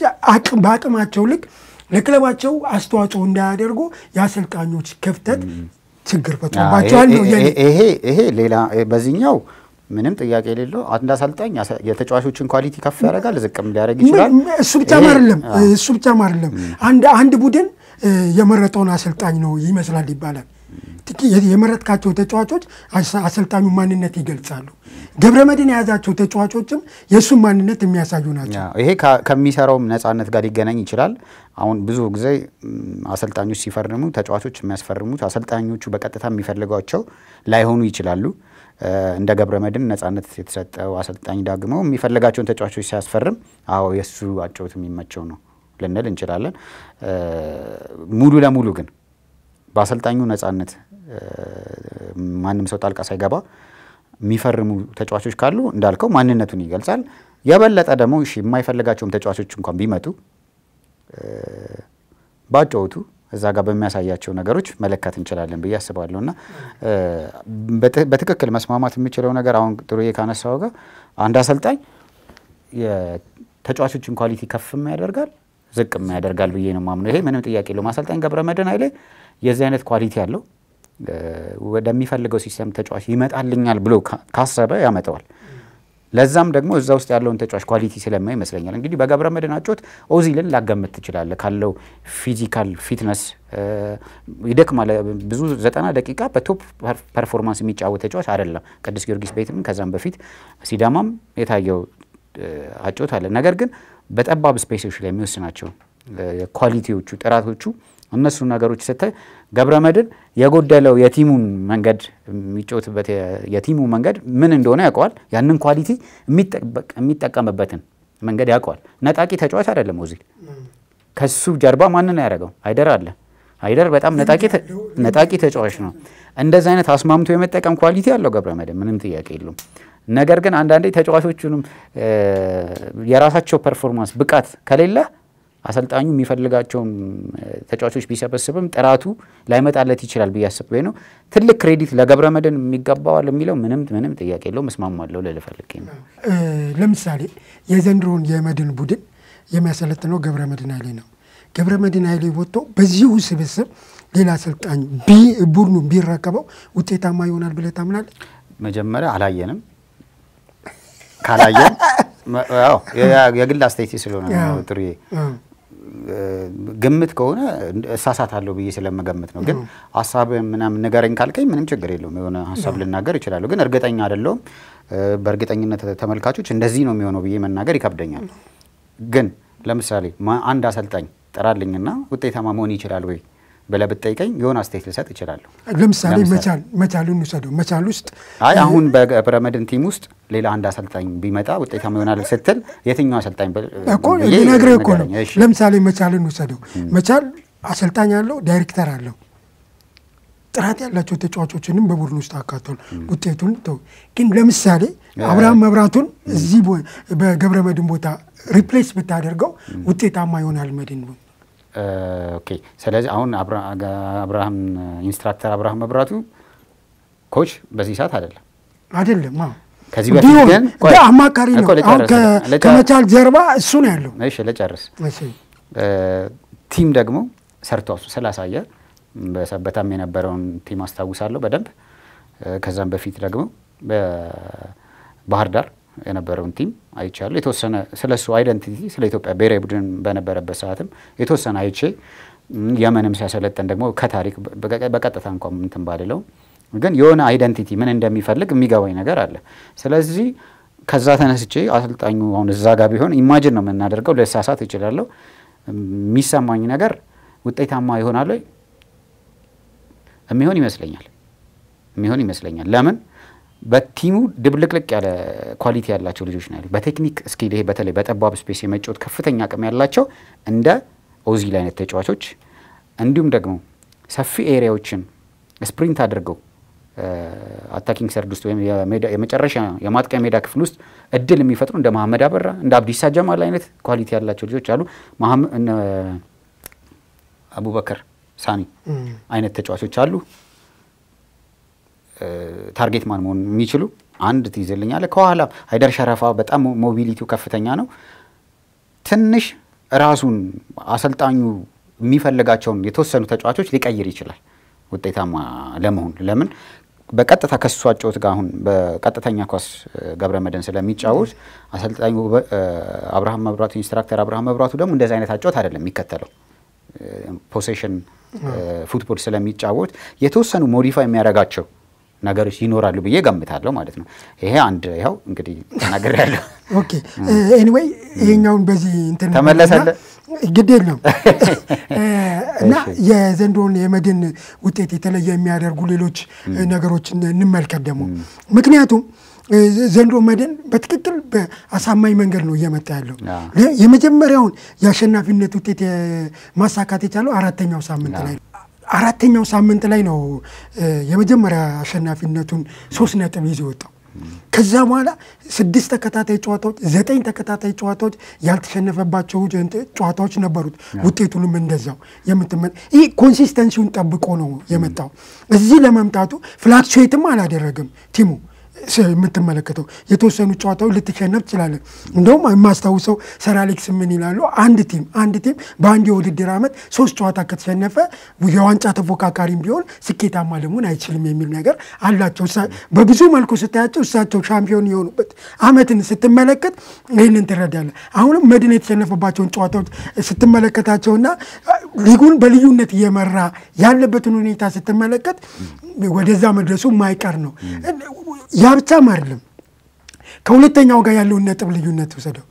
B: በአቅማቸው ልክ ለክለባቸው አስተዋጽኦ እንዳያደርጉ የአሰልጣኞች ክፍተት ችግር ፈጥሮባቸዋል ነው።
A: ይሄ ሌላ በዚህኛው ምንም ጥያቄ የሌለው አንድ አሰልጣኝ የተጫዋቾችን ኳሊቲ ከፍ ያደርጋል ዝቅም ሊያደርግ ይችላል።
B: እሱ ብቻ አይደለም አንድ ቡድን የመረጠውን አሰልጣኝ ነው ይመስላል ይባላል። የመረጥካቸው ተጫዋቾች አሰልጣኙ ማንነት ይገልጻሉ። ገብረመድህን የያዛቸው ተጫዋቾችም የሱን ማንነት የሚያሳዩ ናቸው።
A: ይሄ ከሚሰራው ነፃነት ጋር ሊገናኝ ይችላል። አሁን ብዙ ጊዜ አሰልጣኞች ሲፈርሙ ተጫዋቾች የሚያስፈርሙት አሰልጣኞቹ በቀጥታ የሚፈልጓቸው ላይሆኑ ይችላሉ። እንደ ገብረመድህን ነፃነት የተሰጠው አሰልጣኝ ደግሞ የሚፈልጋቸውን ተጫዋቾች ሲያስፈርም አዎ የሱ አጨዋወት የሚመቸው ነው ልንል እንችላለን። ሙሉ ለሙሉ ግን በአሰልጣኙ ነፃነት ማንም ሰው ጣልቃ ሳይገባ የሚፈርሙ ተጫዋቾች ካሉ እንዳልከው ማንነቱን ይገልጻል። የበለጠ ደግሞ እሺ የማይፈልጋቸውም ተጫዋቾች እንኳን ቢመጡ ባጨዋወቱ እዛ ጋር በሚያሳያቸው ነገሮች መለካት እንችላለን ብዬ አስባለሁና በትክክል መስማማት የምችለው ነገር አሁን ጥሩዬ ካነሳው ጋር አንድ አሰልጣኝ የተጫዋቾችን ኳሊቲ ከፍም ያደርጋል ዝቅም ያደርጋል ብዬ ነው ማምነው። ይሄ ምንም ጥያቄ የለውም። አሰልጣኝ ገብረመድህን ኃይሌ የዚህ አይነት ኳሊቲ ያለው ወደሚፈልገው ሲስተም ተጫዋች ይመጣልኛል ብሎ ካሰበ ያመጣዋል። ለዛም ደግሞ እዛ ውስጥ ያለውን ተጫዋች ኳሊቲ ስለማይ ይመስለኛል እንግዲህ በገብረመድህን አጨዋወት ኦዚልን ላገምት ትችላለህ ካለው ፊዚካል ፊትነስ ይደክማል። ብዙ 90 ደቂቃ በቶፕ ፐርፎርማንስ የሚጫወት ተጫዋች አይደለም። ቅዱስ ጊዮርጊስ ቤትም ከዛም በፊት ሲዳማም የታየው አጨዋወት አለ። ነገር ግን በጠባብ ስፔሶች ላይ የሚወስናቸው ኳሊቲዎቹ ጥራቶቹ እነሱ ነገሮች ስታይ ገብረመድህን የጎደለው የቲሙን መንገድ የሚጫወትበት የቲሙ መንገድ ምን እንደሆነ ያውቀዋል። ያንን ኳሊቲ የሚጠቀምበትን መንገድ ያውቀዋል። ነጣቂ ተጫዋች አይደለም ኦዚል። ከሱ ጀርባ ማንን ያደረገው አይደር አለ። አይደር በጣም ነጣቂ ተጫዋች ነው። እንደዚህ አይነት አስማምቶ የመጠቀም ኳሊቲ ያለው ገብረመድህን ምንም ጥያቄ የለውም። ነገር ግን አንዳንዴ ተጫዋቾቹንም የራሳቸው ፐርፎርማንስ ብቃት ከሌለ አሰልጣኙ የሚፈልጋቸውን ተጫዋቾች ቢሰበስብም ጥራቱ ላይመጣለት ይችላል ብዬ አስቤ ነው። ትልቅ ክሬዲት ለገብረመድህን የሚገባዋል የሚለው ምንም ጥያቄ የለውም። እስማማለሁ ለልፈልክ ነው።
B: ለምሳሌ የዘንድሮን የመድን ቡድን የሚያሰለጥነው ገብረመድህን ኃይሌ ነው። ገብረመድህን ኃይሌ ወጥቶ በዚሁ ስብስብ ሌላ አሰልጣኝ ቡድኑ ቢረከበው ውጤታማ ይሆናል ብለህ ታምናለህ?
A: መጀመሪያ አላየንም። ካላየን የግል አስተያየት ስለሆነ ነው ጥሩዬ ግምት ከሆነ እሳሳታለሁ ብዬ ስለምገምት ነው። ግን ሐሳብ ምናምን ንገረኝ ካልከኝ ምንም ችግር የለውም። የሆነ ሐሳብ ልናገር ይችላል። ግን እርግጠኛ አይደለሁም። በእርግጠኝነት ተመልካቾች እንደዚህ ነው የሚሆነው ብዬ መናገር ይከብደኛል። ግን ለምሳሌ አንድ አሰልጣኝ ጥራልኝና ውጤታማ መሆን ይችላል ወይ ብለህ ብትጠይቀኝ የሆነ አስተያየት ልሰጥ እችላለሁ።
B: ለምሳሌ መቻልን እንውሰደው። መቻል ውስጥ
A: አሁን በገብረመድህን ቲም ውስጥ ሌላ አንድ አሰልጣኝ ቢመጣ ውጤታማ ይሆናል ስትል የትኛው አሰልጣኝ
B: እኮ ልነግርህ እኮ ነው። ለምሳሌ መቻልን እንውሰደው። መቻል አሰልጣኝ አለው፣ ዳይሬክተር አለው። ጥራት ያላቸው ተጫዋቾችንም በቡድን ውስጥ አካቷል። ውጤቱን ተው። ግን ለምሳሌ አብርሃም መብራቱን እዚህ በገብረመድህን ቦታ ሪፕሌስ ብታደርገው ውጤታማ ይሆናል መድን ነው።
A: ኦኬ። ስለዚህ አሁን አብርሃም ኢንስትራክተር አብርሃም መብራቱ ኮች በዚህ ሰዓት አይደለም። አዎ ከዚህ በፊት ግን
B: አማካሪ ነው። አሁን ከመቻል ጀርባ እሱ ነው ያለው።
A: እሺ ልጨርስ። ቲም ደግሞ ሰርቶ ስላሳየ በሰበታም የነበረውን ቲም አስታውሳለሁ በደንብ። ከዛም በፊት ደግሞ በባህር ዳር የነበረውን ቲም አይቻለሁ። የተወሰነ ስለሱ አይደንቲቲ ስለ ኢትዮጵያ ብሔራዊ ቡድን በነበረበት ሰዓትም የተወሰነ አይቼ የመንም ሲያሰለጠን ደግሞ ከታሪክ በቀጥታ እንኳን እንትን ባልለው ግን የሆነ አይደንቲቲ ምን እንደሚፈልግ የሚገባኝ ነገር አለ። ስለዚህ ከዛ ተነስቼ አሰልጣኙ አሁን እዛ ጋር ቢሆን ኢማጂን ነው የምናደርገው ለሳሳት ይችላል የሚሰማኝ ነገር ውጤታማ ይሆናል የሚሆን ይመስለኛል ለምን በቲሙ ድብልቅልቅ ያለ ኳሊቲ ያላቸው ልጆች ናቸው በቴክኒክ ስኪል ይሄ በተለይ በጠባብ ስፔስ የመጫወት ከፍተኛ አቅም ያላቸው እንደ ኦዚል አይነት ተጫዋቾች እንዲሁም ደግሞ ሰፊ ኤሪያዎችን ስፕሪንት አድርገው አታኪንግ ሰርድ ውስጥ ወይም የመጨረሻ የማጥቂያ ሜዳ ክፍል ውስጥ እድል የሚፈጥሩ እንደ መሐመድ አበራ እንደ አብዲሳ ጀማል አይነት ኳሊቲ ያላቸው ልጆች አሉ አቡበከር ሳኒ አይነት ተጫዋቾች አሉ ታርጌት ማን መሆን የሚችሉ አንድ ትይዘልኛለ ከኋላ ሃይደር ሸረፋ በጣም ሞቢሊቲው ከፍተኛ ነው ትንሽ ራሱን አሰልጣኙ የሚፈልጋቸውን የተወሰኑ ተጫዋቾች ሊቀይር ይችላል ውጤታማ ለመሆን ለምን በቀጥታ ከሱ አጫውት ጋር አሁን በቀጥተኛ ኳስ ገብረመድህን ስለሚጫወት አሰልጣኙ አብርሃም መብራቱ ኢንስትራክተር አብርሃም መብራቱ ደግሞ እንደዛ አይነት አጫውት አይደለም የሚከተለው ፖሴሽን ፉትቦል ስለሚጫወት የተወሰኑ ሞዲፋይ የሚያደርጋቸው ነገሮች ይኖራሉ ብዬ ገምታለሁ ማለት ነው ይሄ አንድ ይሄው እንግዲህ ተናግሬያለሁ
B: ኦኬ ኤኒዌይ ይሄኛውን በዚህ እንትን
A: ተመለሰለ
B: ግድ የለም እና የዘንድሮን የመድን ውጤት የተለየ የሚያደርጉ ሌሎች ነገሮችን እንመልከት ደግሞ ምክንያቱም ዘንድሮ መድን በትክክል በአሳማኝ መንገድ ነው እየመጣ ያለው የመጀመሪያውን የአሸናፊነት ውጤት ማሳካት የቻለው አራተኛው ሳምንት ላይ ነው የመጀመሪያ አሸናፊነቱን 3 ነጥብ ይዞ ወጣው ከዛ በኋላ 6 ተከታታይ ጨዋታዎች 9 ተከታታይ ጨዋታዎች ያልተሸነፈባቸው ጨዋታዎች ነበሩት ውጤቱንም እንደዛው ይሄ ኮንሲስተንሲውን ጠብቆ ነው የመጣው እዚህ ለመምጣቱ ፍላክቹዌትም አላደረገም ቲሙ የምትመለከተው የተወሰኑ ጨዋታዎች ልትሸነፍ ይችላል እንደውም የማስታውሰው ሰር አሌክስ ምን ይላሉ አንድ ቲም በአንድ የውድድር ዓመት 3 ጨዋታ ከተሸነፈ የዋንጫ ተፎካካሪም ቢሆን ስኬታማ ለመሆን አይችልም የሚል ነገር አላቸው በብዙ መልኩ ስታያቸው እሳቸው ሻምፒዮን የሆኑበት ዓመትን ስትመለከት ይሄንን ትረዳለህ አሁንም መድን የተሸነፈባቸውን ጨዋታዎች ስትመለከታቸውና ሊጉን በልዩነት እየመራ ያለበትን ሁኔታ ስትመለከት ወደዛ መድረሱ ማይቀር ነው ያ ብቻም አይደለም ከሁለተኛው ጋር ያለው ነጥብ ልዩነት ወሰደው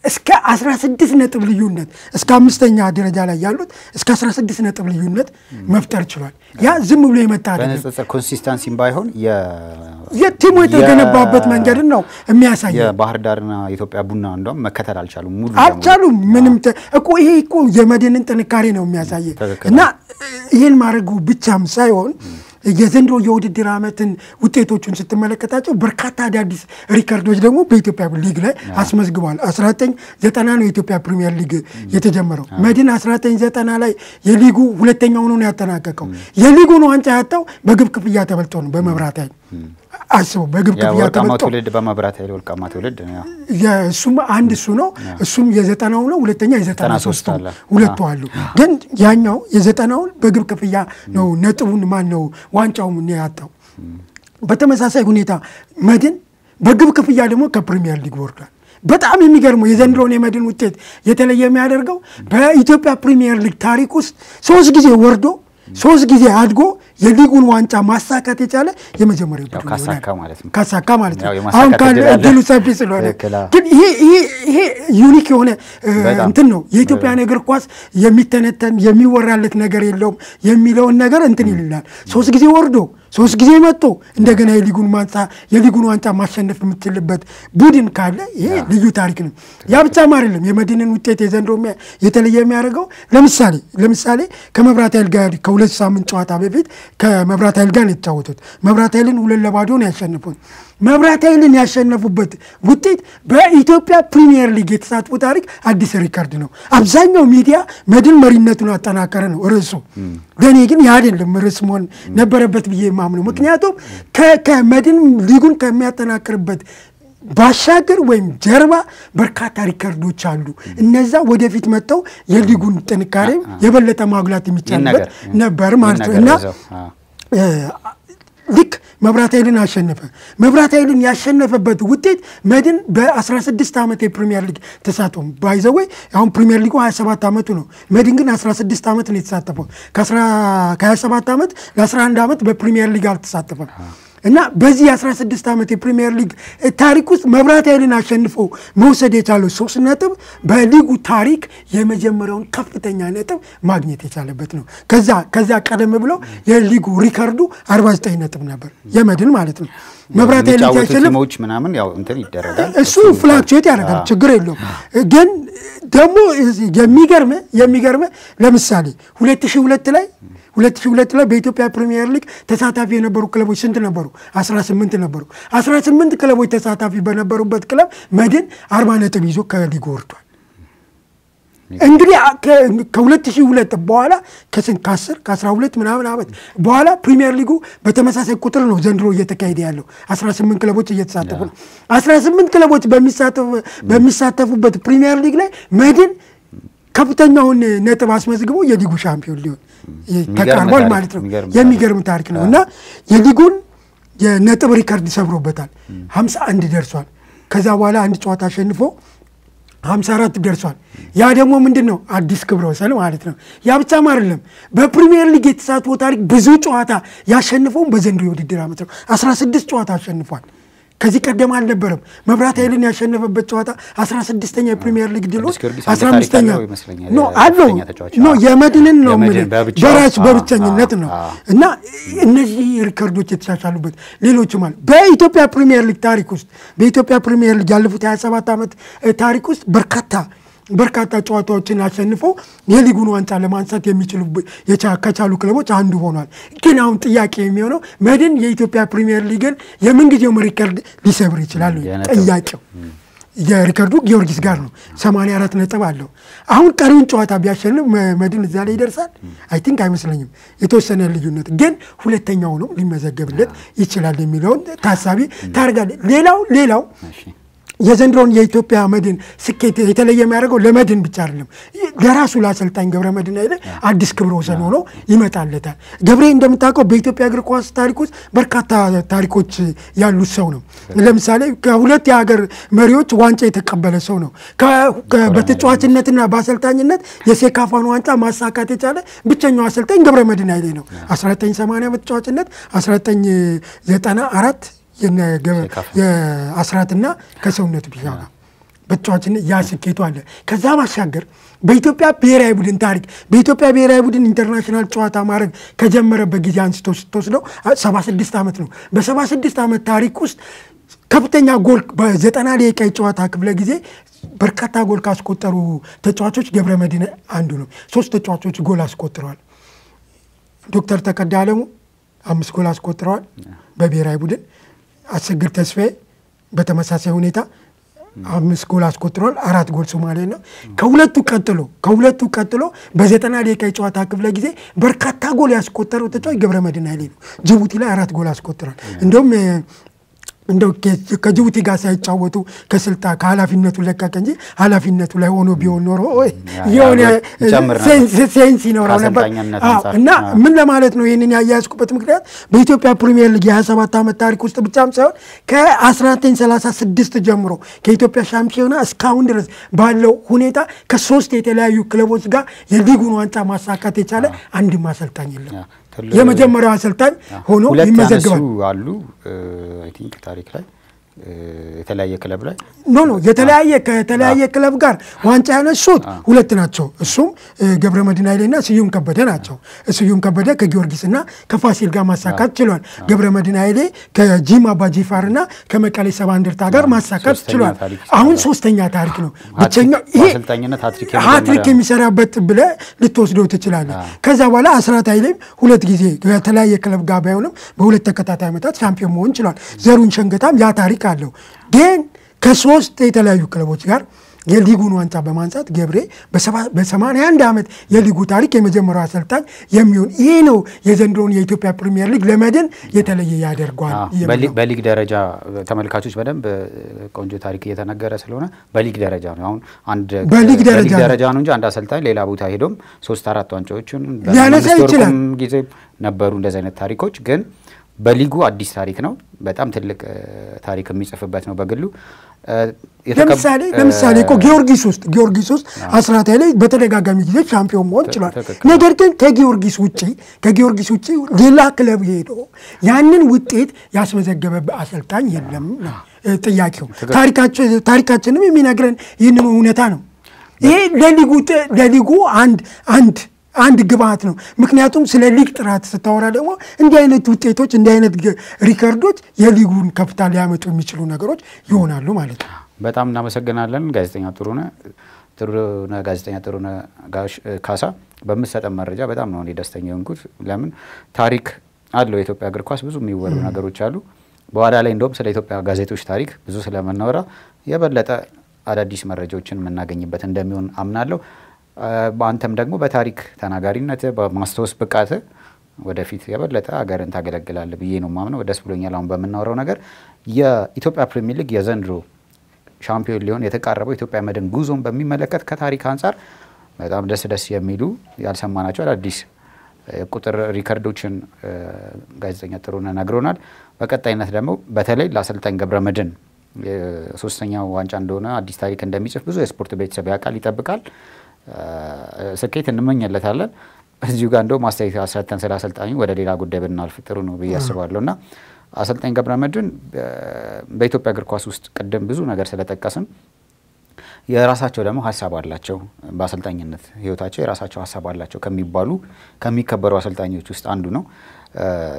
B: እስከ 16 ነጥብ ልዩነት እስከ 5ኛ ደረጃ ላይ ያሉት እስከ 16 ነጥብ ልዩነት መፍጠር ይችላል ያ ዝም ብሎ የመጣ አይደለም
A: በነጽጽር ኮንሲስተንሲም ባይሆን
B: የቲሙ የተገነባበት መንገድ ነው የሚያሳየው
A: የባህር ዳርና ኢትዮጵያ ቡና እንደውም መከተል
B: አልቻሉም ምንም እኮ ይሄ እኮ የመድንን ጥንካሬ ነው የሚያሳየው እና ይሄን ማድረጉ ብቻም ሳይሆን የዘንድሮ የውድድር ዓመትን ውጤቶቹን ስትመለከታቸው በርካታ አዳዲስ ሪከርዶች ደግሞ በኢትዮጵያ ሊግ ላይ አስመዝግቧል 1990 ነው የኢትዮጵያ ፕሪሚየር ሊግ የተጀመረው መድን 1990 ላይ የሊጉ ሁለተኛው ነው ያጠናቀቀው የሊጉን ዋንጫ ያጣው በግብ ክፍያ ተበልጦ ነው በመብራት ኃይል አስበው በግብ ክፍያ ተበልጦ
A: ትውልድ በመብራት ኃይል ወልቃማ ትውልድ ነው
B: የሱም አንድ እሱ ነው እሱም የ90ው ነው ሁለተኛ የ93 ሁለቱ አሉ ግን ያኛው የ90ው በግብ ክፍያ ነው ነጥቡን ማን ነው ዋንጫውን ያጣው በተመሳሳይ ሁኔታ መድን በግብ ክፍያ ደግሞ ከፕሪሚየር ሊግ ወርዷል በጣም የሚገርመው የዘንድሮን የመድን ውጤት የተለየ የሚያደርገው በኢትዮጵያ ፕሪሚየር ሊግ ታሪክ ውስጥ 3 ጊዜ ወርዶ 3 ጊዜ አድጎ የሊጉን ዋንጫ ማሳካት የቻለ የመጀመሪያው ቡድን ካሳካ ማለት ነው አሁን ካለ ድሉ ሰፊ ስለሆነ ግን ይሄ ዩኒክ የሆነ እንትን ነው የኢትዮጵያ እግር ኳስ የሚተነተን የሚወራለት ነገር የለውም የሚለውን ነገር እንትን ይላል 3 ጊዜ ወርዶ 3 ጊዜ መጥቶ እንደገና የሊጉን ዋንጫ ማሸነፍ የምትችልበት ቡድን ካለ ይሄ ልዩ ታሪክ ነው ያ ብቻም አይደለም የመድንን ውጤት የዘንድሮ የተለየ የሚያደርገው ለምሳሌ ከመብራት ኃይል ጋር ከ2 ሳምንት ጨዋታ በፊት ከመብራት ኃይል ጋር የተጫወቱት መብራት ኃይልን 2-0 ነው ያሸነፉት መብራት ኃይልን ያሸነፉበት ውጤት በኢትዮጵያ ፕሪሚየር ሊግ የተሳትፎ ታሪክ አዲስ ሪከርድ ነው አብዛኛው ሚዲያ መድን መሪነቱን አጠናከረ ነው ርዕሱ ለኔ ግን ያ አይደለም ርዕስ መሆን ነበረበት ብዬ ማምነው ምክንያቱም ከመድን ሊጉን ከሚያጠናክርበት ባሻገር ወይም ጀርባ በርካታ ሪከርዶች አሉ እነዛ ወደፊት መጣው የሊጉን ጥንካሬ የበለጠ ማጉላት የሚቻልበት ነበር ማለት ነው እና ልክ መብራት ኃይልን አሸነፈ። መብራት ኃይልን ያሸነፈበት ውጤት መድን በ16 ዓመት የፕሪሚየር ሊግ ተሳትፎ ባይዘወይ አሁን ፕሪሚየር ሊጉ 27 ዓመቱ ነው። መድን ግን 16 ዓመት ነው የተሳተፈው። ከ27 ዓመት ለ11 ዓመት በፕሪሚየር ሊግ አልተሳተፈም። እና በዚህ 16 ዓመት የፕሪሚየር ሊግ ታሪክ ውስጥ መብራት ኃይልን አሸንፎ መውሰድ የቻለው 3 ነጥብ በሊጉ ታሪክ የመጀመሪያውን ከፍተኛ ነጥብ ማግኘት የቻለበት ነው። ከዛ ቀደም ብሎ የሊጉ ሪከርዱ 49 ነጥብ ነበር የመድን ማለት ነው። መብራት ኃይልን ያሸነፈ
A: ቲሞች ምናምን ያው እንትን ይደረጋል
B: እሱ ፍላክቹዌት ያደርጋል ችግር የለውም። ግን ደግሞ የሚገርም ለምሳሌ 2002 ላይ በኢትዮጵያ ፕሪሚየር ሊግ ተሳታፊ የነበሩ ክለቦች ስንት ነበሩ? 18 ነበሩ። 18 ክለቦች ተሳታፊ በነበሩበት ክለብ መድን 40 ነጥብ ይዞ ከሊጉ ወርዷል። እንግዲህ ከ2002 በኋላ ከ12 ምናምን ዓመት በኋላ ፕሪሚየር ሊጉ በተመሳሳይ ቁጥር ነው ዘንድሮ እየተካሄደ ያለው። 18 ክለቦች እየተሳተፉ ነው። 18 ክለቦች በሚሳተፉበት ፕሪሚየር ሊግ ላይ መድን ከፍተኛውን ነጥብ አስመዝግቦ የሊጉ ሻምፒዮን ሊሆን ተቃርቧል ማለት ነው። የሚገርም ታሪክ ነው እና የሊጉን የነጥብ ሪከርድ ሰብሮበታል። 51 ደርሷል። ከዛ በኋላ አንድ ጨዋታ አሸንፎ 54 ደርሷል። ያ ደግሞ ምንድነው አዲስ ክብረ ወሰን ማለት ነው። ያ ብቻም አይደለም በፕሪሚየር ሊግ የተሳትፎ ታሪክ ብዙ ጨዋታ ያሸንፈው በዘንድሮ የውድድር ዓመት ነው። 16 ጨዋታ አሸንፏል። ከዚህ ቀደም አልነበረም። መብራት ኃይልን ያሸነፈበት ጨዋታ 16ኛ የፕሪሚየር ሊግ ድሎች 15ኛ ነው የመድንን ነው በራስ በብቸኝነት ነው እና እነዚህ ሪከርዶች የተሻሻሉበት ሌሎች ማለት በኢትዮጵያ ፕሪሚየር ሊግ ታሪክ ውስጥ በኢትዮጵያ ፕሪሚየር ሊግ ያለፉት 27 ዓመት ታሪክ ውስጥ በርካታ ጨዋታዎችን አሸንፈው የሊጉን ዋንጫ ለማንሳት የሚችሉ ከቻሉ ክለቦች አንዱ ሆኗል። ግን አሁን ጥያቄ የሚሆነው መድን የኢትዮጵያ ፕሪሚየር ሊግን የምንጊዜው ሪከርድ ሊሰብር ይችላል? ጥያቄው የሪከርዱ ጊዮርጊስ ጋር ነው 84 ነጥብ አለው። አሁን ቀሪውን ጨዋታ ቢያሸንፍ መድን እዛ ላይ ይደርሳል? አይ ቲንክ አይመስለኝም። የተወሰነ ልዩነት ግን ሁለተኛው ነው ሊመዘገብለት ይችላል የሚለውን ታሳቢ ታርጋለህ። ሌላው የዘንድሮን የኢትዮጵያ መድን ስኬት የተለየ የሚያደርገው ለመድን ብቻ አይደለም፣ ለራሱ ለአሰልጣኝ ገብረ መድህን ኃይሌ አዲስ ክብረ ወሰን ሆኖ ይመጣለታል። ገብሬ እንደምታውቀው በኢትዮጵያ እግር ኳስ ታሪክ ውስጥ በርካታ ታሪኮች ያሉት ሰው ነው። ለምሳሌ ከሁለት የሀገር መሪዎች ዋንጫ የተቀበለ ሰው ነው። በተጫዋችነትና በአሰልጣኝነት የሴካፋን ዋንጫ ማሳካት የቻለ ብቸኛው አሰልጣኝ ገብረ መድህን ኃይሌ ነው። 1980 በተጫዋችነት 1994 የአስራትና ከሰውነቱ ቢሻጋ በተጫዋችነት ያስኬቱ አለ። ከዛ ባሻገር በኢትዮጵያ ብሔራዊ ቡድን ታሪክ በኢትዮጵያ ብሔራዊ ቡድን ኢንተርናሽናል ጨዋታ ማድረግ ከጀመረበት ጊዜ አንስቶ ስትወስደው 76 ዓመት ነው። በ76 ዓመት ታሪክ ውስጥ ከፍተኛ ጎል በ90 ደቂቃ ጨዋታ ክፍለ ጊዜ በርካታ ጎል ካስቆጠሩ ተጫዋቾች ገብረ መድህን አንዱ ነው። 3 ተጫዋቾች ጎል አስቆጥረዋል። ዶክተር ተቀዳ አለሙ 5 ጎል አስቆጥረዋል በብሔራዊ ቡድን። አሰግድ ተስፋዬ በተመሳሳይ ሁኔታ 5 ጎል አስቆጥሯል። 4 ጎል ሶማሌ ነው። ከሁለቱ ቀጥሎ በ90 ደቂቃ ጨዋታ ክፍለ ጊዜ በርካታ ጎል ያስቆጠረው ተጫዋች ገብረ መድህን ኃይሌ ነው። ጅቡቲ ላይ 4 ጎል አስቆጥሯል። እንደው ከጅቡቲ ጋር ሳይጫወቱ ከኃላፊነቱ ለቀቀ እንጂ ኃላፊነቱ ላይ ሆኖ ቢሆን ኖሮ የሆነ ሴንስ ይኖረው ነበር። እና ምን ለማለት ነው ይሄንን ያያዝኩበት ምክንያት በኢትዮጵያ ፕሪሚየር ሊግ የ27 ዓመት ታሪክ ውስጥ ብቻም ሳይሆን ከ1936 ጀምሮ ከኢትዮጵያ ሻምፒዮና እስካሁን ድረስ ባለው ሁኔታ ከ3 የተለያዩ ክለቦች ጋር የሊጉን ዋንጫ ማሳካት የቻለ አንድም አሰልጣኝ የለም። የመጀመሪያው አሰልጣኝ ሆኖ ይመዘገባል
A: አሉ። አይ ቲንክ ታሪክ ላይ የተለያየ ክለብ ላይ ከተለያየ ክለብ ጋር ዋንጫ ያነሱት 2 ናቸው። እሱም ገብረ መድህን ኃይሌና ስዩም ከበደ ናቸው። ስዩም ከበደ ከጊዮርጊስና ከፋሲል ጋር ማሳካት ችሏል። ገብረ መድህን ኃይሌ ከጂማ አባጂፋርና ከመቀሌ ሰባ እንደርታ ጋር ማሳካት ችሏል። አሁን 3ኛ ታሪክ ነው። ብቸኛው ይሄ ሃትሪክ የሚሰራበት ብለህ ልትወስደው ትችላለህ። ከዛ በኋላ አስራት ኃይሌም 2 ጊዜ ከተለያየ ክለብ ጋር ባይሆንም በ2 ተከታታይ ዓመታት ሻምፒዮን መሆን ችሏል። ዘሩን ሸንገታም ያ ታሪክ አለው። ግን ከ3 የተለያዩ ክለቦች ጋር የሊጉን ዋንጫ በማንሳት ገብሬ በ81 ዓመት የሊጉ ታሪክ የመጀመሪያው አሰልጣኝ የሚሆን ይሄ ነው የዘንድሮውን የኢትዮጵያ ፕሪሚየር ሊግ ለመድን የተለየ ያደርጓል። በሊግ ደረጃ ተመልካቾች በደንብ ቆንጆ ታሪክ እየተነገረ ስለሆነ በሊግ ደረጃ ነው። አሁን በሊግ ደረጃ ነው እንጂ አንድ አሰልጣኝ ሌላ ቦታ ሄዶም 3-4 ዋንጫዎችን
B: ሊያነሳ ይችላል።
A: ጊዜ ነበሩ እንደዚህ አይነት ታሪኮች። ግን በሊጉ አዲስ ታሪክ ነው። በጣም ትልቅ ታሪክ የሚጽፍበት ነው በግሉ።
B: ለምሳሌ እኮ ጊዮርጊስ ውስጥ አስራት ላይ በተደጋጋሚ ጊዜ ሻምፒዮን መሆን ችሏል። ነገር ግን ከጊዮርጊስ ውጪ ሌላ ክለብ ሄዶ ያንን ውጤት ያስመዘገበ አሰልጣኝ የለም ነው ጥያቄው። ታሪካችንም የሚነግረን ይህንን እውነታ ነው። ይሄ ለሊጉ አንድ ግብአት ነው። ምክንያቱም ስለ ሊግ ጥራት ስታወራ ደግሞ እንዲህ አይነት ውጤቶች እንዲህ አይነት ሪከርዶች የሊጉን ከፍታ ሊያመጡ የሚችሉ ነገሮች ይሆናሉ ማለት ነው።
A: በጣም እናመሰግናለን ጋዜጠኛ ጥሩነህ ካሳ በምትሰጠን መረጃ በጣም ነው እኔ ደስተኛ ሆንኩት። ለምን ታሪክ አለው የኢትዮጵያ እግር ኳስ ብዙ የሚወሩ ነገሮች አሉ። በኋላ ላይ እንደውም ስለ ኢትዮጵያ ጋዜጦች ታሪክ ብዙ ስለምናወራ የበለጠ አዳዲስ መረጃዎችን የምናገኝበት እንደሚሆን አምናለሁ። በአንተም ደግሞ በታሪክ ተናጋሪነት በማስታወስ ብቃት ወደፊት የበለጠ ሀገርን ታገለግላለህ ብዬ ነው ማምነው። ደስ ብሎኛል አሁን በምናወራው ነገር። የኢትዮጵያ ፕሪሚየር ሊግ የዘንድሮ ሻምፒዮን ሊሆን የተቃረበው ኢትዮጵያ መድን ጉዞን በሚመለከት ከታሪክ አንጻር በጣም ደስ የሚሉ ያልሰማናቸው አዳዲስ ቁጥር ሪከርዶችን ጋዜጠኛ ጥሩነህ ነግሮናል። በቀጣይነት ደግሞ በተለይ ለአሰልጣኝ ገብረመድህን ሶስተኛው ዋንጫ እንደሆነ አዲስ ታሪክ እንደሚጽፍ ብዙ የስፖርት ቤተሰብ ያውቃል፣ ይጠብቃል። ስኬት እንመኝለታለን። እዚሁ ጋር እንደው ማስተያየት አሰልጣኝ ስለ አሰልጣኙ ወደ ሌላ ጉዳይ ብናልፍ ጥሩ ነው ብዬ አስባለሁና አሰልጣኝ ገብረመድህን በኢትዮጵያ እግር ኳስ ውስጥ ቀደም ብዙ ነገር ስለጠቀስን የራሳቸው ደግሞ ሀሳብ አላቸው። በአሰልጣኝነት ህይወታቸው የራሳቸው ሀሳብ አላቸው ከሚከበሩ አሰልጣኞች ውስጥ አንዱ ነው።